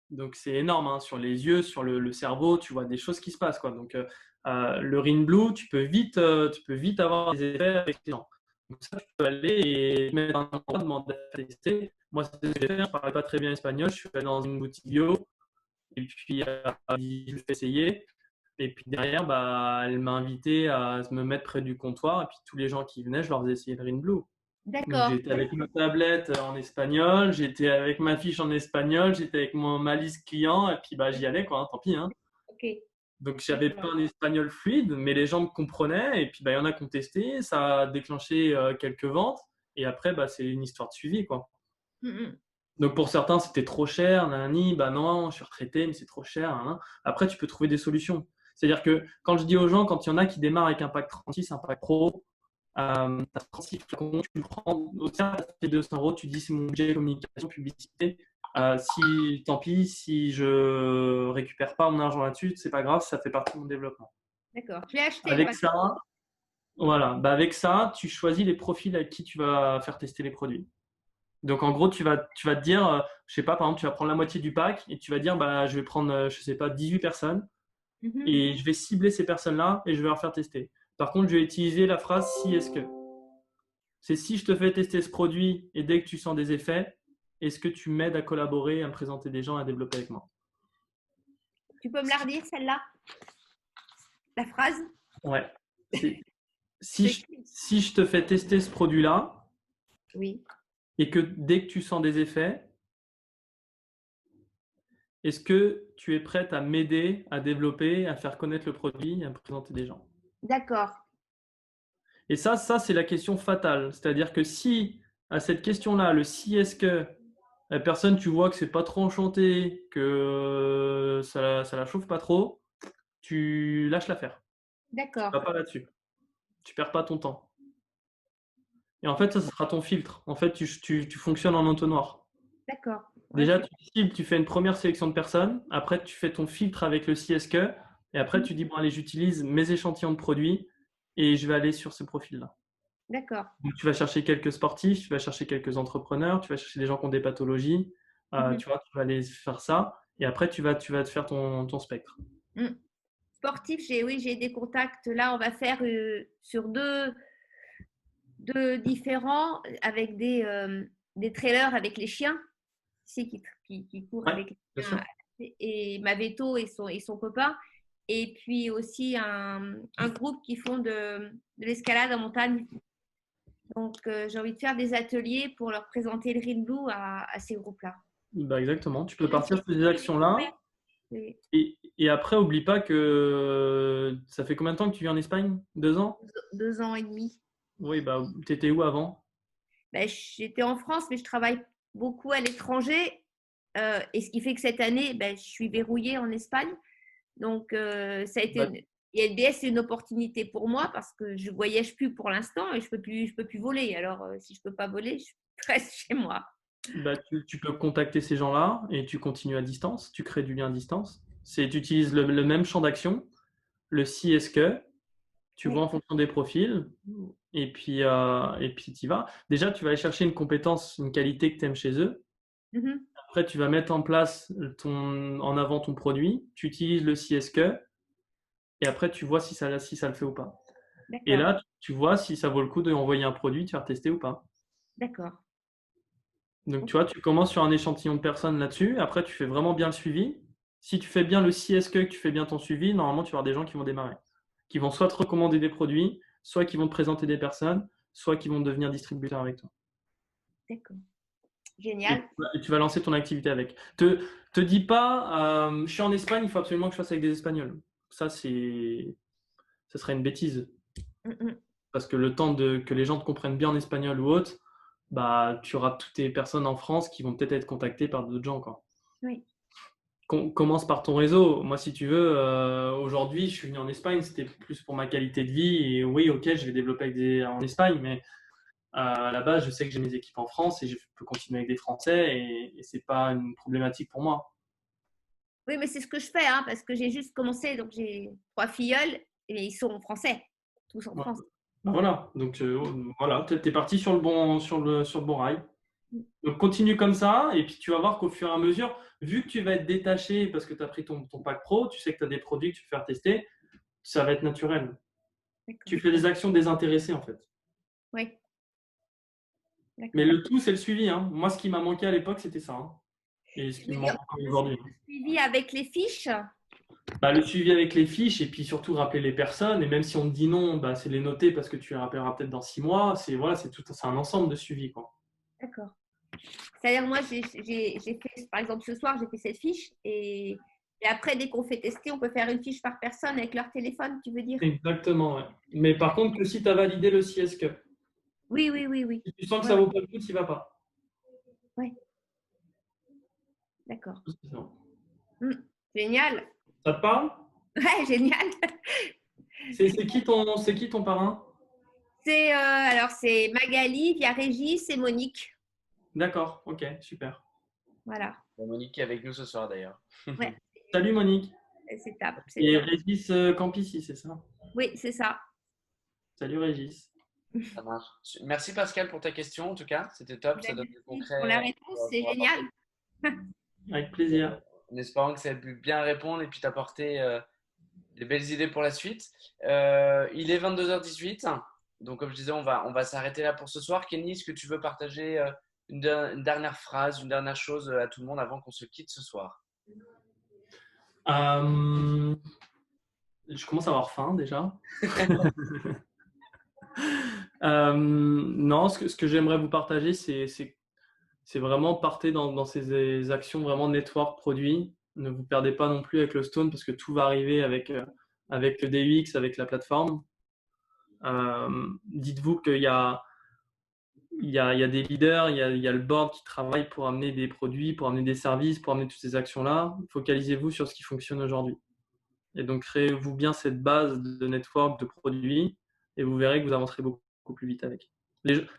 Donc, c'est énorme. Hein. Sur les yeux, sur le cerveau, tu vois des choses qui se passent, quoi. Donc, le RIN Blue, tu peux vite avoir des effets avec les gens. Donc, ça, tu peux aller et mettre un endroit, demander à tester. Moi, c'est ce que j'ai fait. Je ne parlais pas très bien espagnol. Je suis allé dans une boutique bio et puis je l'ai fait essayer. Et puis derrière, bah, elle m'a invité à me mettre près du comptoir. Et puis tous les gens qui venaient, je leur faisais essayer le RIN Blue. Donc, j'étais avec ma tablette en espagnol, j'étais avec ma fiche en espagnol, j'étais avec ma liste client, et puis bah, j'y allais, quoi, hein, tant pis. Hein. Okay. Donc, j'avais pas un espagnol fluide, mais les gens me comprenaient, et puis bah, y en a qui ont testé, ça a déclenché quelques ventes, et après, bah, c'est une histoire de suivi, quoi. Donc, pour certains, c'était trop cher, nanani, bah non, je suis retraité, mais c'est trop cher. Hein. Après, tu peux trouver des solutions. C'est-à-dire que quand je dis aux gens, quand il y en a qui démarrent avec un pack 36, un pack pro, t'as 36 flacons, tu le prends au sein, ça fait 200 €, tu dis c'est mon budget communication, publicité. Tant pis, si je récupère pas mon argent là-dessus, c'est pas grave, ça fait partie de mon développement. D'accord, je l'ai acheté. Avec ça, voilà, bah avec ça, tu choisis les profils avec qui tu vas faire tester les produits. Donc en gros, tu vas te dire, je sais pas, par exemple, tu vas prendre la moitié du pack et tu vas dire, bah je vais prendre, je sais pas, 18 personnes et je vais cibler ces personnes-là et je vais leur faire tester. Par contre, je vais utiliser la phrase si est-ce que. C'est si je te fais tester ce produit et dès que tu sens des effets, est-ce que tu m'aides à collaborer, à me présenter des gens, à développer avec moi? Tu peux me la redire celle-là? La phrase? Ouais. Si je te fais tester ce produit-là, oui, et que dès que tu sens des effets, est-ce que tu es prête à m'aider à développer, à faire connaître le produit et à me présenter des gens? D'accord. Et ça c'est la question fatale. C'est-à-dire que si, à cette question-là, le si est-ce que la personne, tu vois que c'est pas trop enchanté, que ça la chauffe pas trop, tu lâches l'affaire. D'accord. Tu vas pas là-dessus. Tu perds pas ton temps. Et en fait, ça sera ton filtre. En fait, tu fonctionnes en entonnoir. D'accord. Déjà, tu fais une première sélection de personnes. Après, tu fais ton filtre avec le si est-ce que. Et après, tu dis, bon, allez, j'utilise mes échantillons de produits et je vais aller sur ce profil-là. D'accord. Donc, tu vas chercher quelques sportifs, tu vas chercher quelques entrepreneurs, tu vas chercher des gens qui ont des pathologies. Tu vois, tu vas aller faire ça. Et après, tu vas te faire ton spectre. Sportif, j'ai des contacts. Là, on va faire sur deux différents avec des des trailers avec les chiens, tu sais, qui courent Ouais, avec les bien chiens. sûr. Et Maveto et son copain. Et puis aussi un groupe qui font de l'escalade en montagne. Donc, j'ai envie de faire des ateliers pour leur présenter le Green Blue à ces groupes-là. Bah, exactement. Tu peux Et le partir sur ces circuit, actions-là. c'est Et après, oublie pas que ça fait combien de temps que tu vis en Espagne? 2 ans? 2 ans et demi. Oui, bah, tu étais où avant? Ben, j'étais en France, mais je travaille beaucoup à l'étranger. Et ce qui fait que cette année, ben, je suis verrouillée en Espagne. Donc, ça a été Bah, ILBS, c'est une opportunité pour moi parce que je ne voyage plus pour l'instant et je peux plus voler. Alors, si je ne peux pas voler, je reste chez moi. bah, tu peux contacter ces gens-là et tu continues à distance. Tu crées du lien à distance. Tu utilises le même champ d'action, le si est-ce que, tu Oui. vois en fonction des profils et puis tu y vas. Déjà, tu vas aller chercher une compétence, une qualité que tu aimes chez eux. Mhm. Après, tu vas mettre en place en avant ton produit. Tu utilises le si est-ce que et après, tu vois si ça le fait ou pas. Et D'accord, là, tu vois si ça vaut le coup d'envoyer un produit, de faire tester ou pas. d'accord. Donc, tu vois, tu commences sur un échantillon de personnes là-dessus. Après, tu fais vraiment bien le suivi. Si tu fais bien le si est-ce que tu fais bien ton suivi, normalement, tu vas avoir des gens qui vont démarrer. Qui vont soit te recommander des produits, soit qui vont te présenter des personnes, soit qui vont devenir distributeurs avec toi. D'accord. Et Génial. tu vas lancer ton activité avec. Te dis pas, je suis en Espagne, il faut absolument que je fasse avec des Espagnols. Ça serait une bêtise. Mhm. Parce que le temps que les gens te comprennent bien en espagnol ou autre, bah, tu auras toutes tes personnes en France qui vont peut-être être contactées par d'autres gens, quoi. Oui. Commence par ton réseau. Moi, si tu veux, aujourd'hui, je suis venu en Espagne, c'était plus pour ma qualité de vie. Et oui, ok, je vais développer en Espagne, mais à la base, je sais que j'ai mes équipes en France et je peux continuer avec des Français et c'est pas une problématique pour moi. Oui, mais c'est ce que je fais, hein, parce que j'ai juste commencé. Donc, j'ai 3 filleuls et ils sont français, tous en Ouais. France. Ben voilà, donc voilà, tu es parti sur le bon rail. Donc continue comme ça, et puis tu vas voir qu'au fur et à mesure, vu que tu vas être détaché parce que tu as pris ton pack pro, tu sais que tu as des produits que tu peux faire tester, ça va être naturel. D'accord. Tu fais des actions désintéressées en fait. Oui. Mais D'accord. le tout, c'est le suivi, hein. Moi, ce qui m'a manqué à l'époque, c'était ça, hein. Et ce qui me manque encore aujourd'hui. Suivi avec les fiches. Bah, le suivi avec les fiches et puis surtout rappeler les personnes. Et même si on te dit non, bah, c'est les noter parce que tu les rappelleras peut-être dans 6 mois. C'est un ensemble de suivi, quoi. D'accord. C'est-à-dire, moi, j'ai fait, par exemple, ce soir, j'ai fait cette fiche et après, dès qu'on fait tester, on peut faire une fiche par personne avec leur téléphone, tu veux dire? Exactement, ouais. Mais par contre, que si tu as validé le si est-ce que. Oui, oui, oui, oui. Si tu sens que Ouais, ça ouais. vaut pas le coup, tu n'y vas pas. Ouais. D'accord. Non. Génial. Ça te parle? Ouais, génial. C'est qui ton parrain? Alors, c'est Magali, il y a Régis et Monique. D'accord, ok, super. Voilà. Bon, Monique est avec nous ce soir d'ailleurs. Ouais, Salut Monique. c'est top. C'est Et top. Régis Campissi, c'est ça? Oui, c'est ça. Salut Régis. Ça marche. Merci Pascal pour ta question en tout cas. C'était top. Ça donne du concret. Pour la réponse, c'est génial. Avec plaisir. En espérant que ça ait pu bien répondre et puis t'apporter des belles idées pour la suite. Il est 22h18. Donc, comme je disais, on va s'arrêter là pour ce soir. Kenny, est-ce que tu veux partager une dernière phrase, une dernière chose à tout le monde avant qu'on se quitte ce soir? Je commence à avoir faim déjà. Non, ce que j'aimerais vous partager, c'est vraiment partez dans ces actions vraiment network produit. Ne vous perdez pas non plus avec le Stone parce que tout va arriver avec le DUX, avec la plateforme. Dites-vous qu'il y a des leaders, il y a le board qui travaille pour amener des produits, pour amener des services, pour amener toutes ces actions-là. Focalisez-vous sur ce qui fonctionne aujourd'hui. Et donc, créez-vous bien cette base de network, de produits, et vous verrez que vous avancerez beaucoup plus vite avec.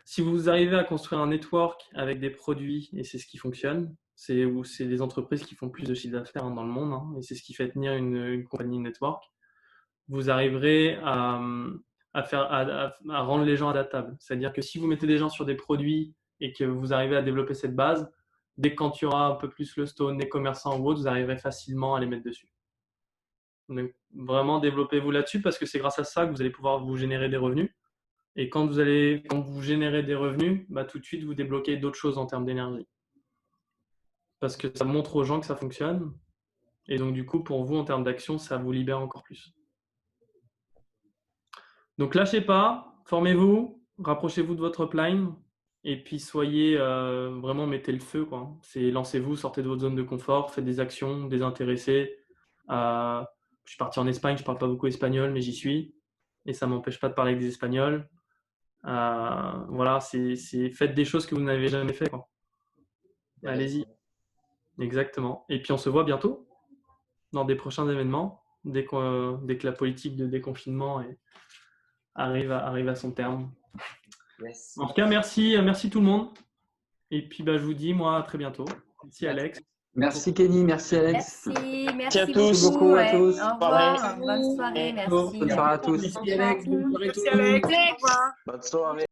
Si vous arrivez à construire un network avec des produits, et c'est ce qui fonctionne, c'est les entreprises qui font plus de chiffre d'affaires dans le monde, hein, et c'est ce qui fait tenir une compagnie network, vous arriverez à rendre les gens adaptables. C'est-à-dire que si vous mettez des gens sur des produits et que vous arrivez à développer cette base, dès que quand il y aura un peu plus le Stone, les commerçants ou autres, vous arriverez facilement à les mettre dessus. Donc, vraiment, développez-vous là-dessus parce que c'est grâce à ça que vous allez pouvoir vous générer des revenus. Et quand vous générez des revenus, bah, tout de suite, vous débloquez d'autres choses en termes d'énergie. Parce que ça montre aux gens que ça fonctionne. Et donc, du coup, pour vous, en termes d'action, ça vous libère encore plus. Donc, lâchez pas, formez-vous, rapprochez-vous de votre upline et puis soyez vraiment, mettez le feu, quoi. Lancez-vous, sortez de votre zone de confort, faites des actions, désintéressez. Je suis parti en Espagne, je ne parle pas beaucoup espagnol, mais j'y suis. Et ça ne m'empêche pas de parler avec des Espagnols. Voilà, faites des choses que vous n'avez jamais fait, quoi. Allez-y. Exactement. Et puis, on se voit bientôt dans des prochains événements, dès que la politique de déconfinement arrive à son terme. Yes. En tout cas, merci tout le monde. Et puis, je vous dis, moi, à très bientôt. Merci, Alex. Merci Kenny, merci Alex. Merci à tous. beaucoup. Beaucoup à tous. Au revoir. Bonne soirée. Merci. Bonne soirée à tous. Merci, Alex. Bonne soirée à tous. Merci Alex. Bonne soirée.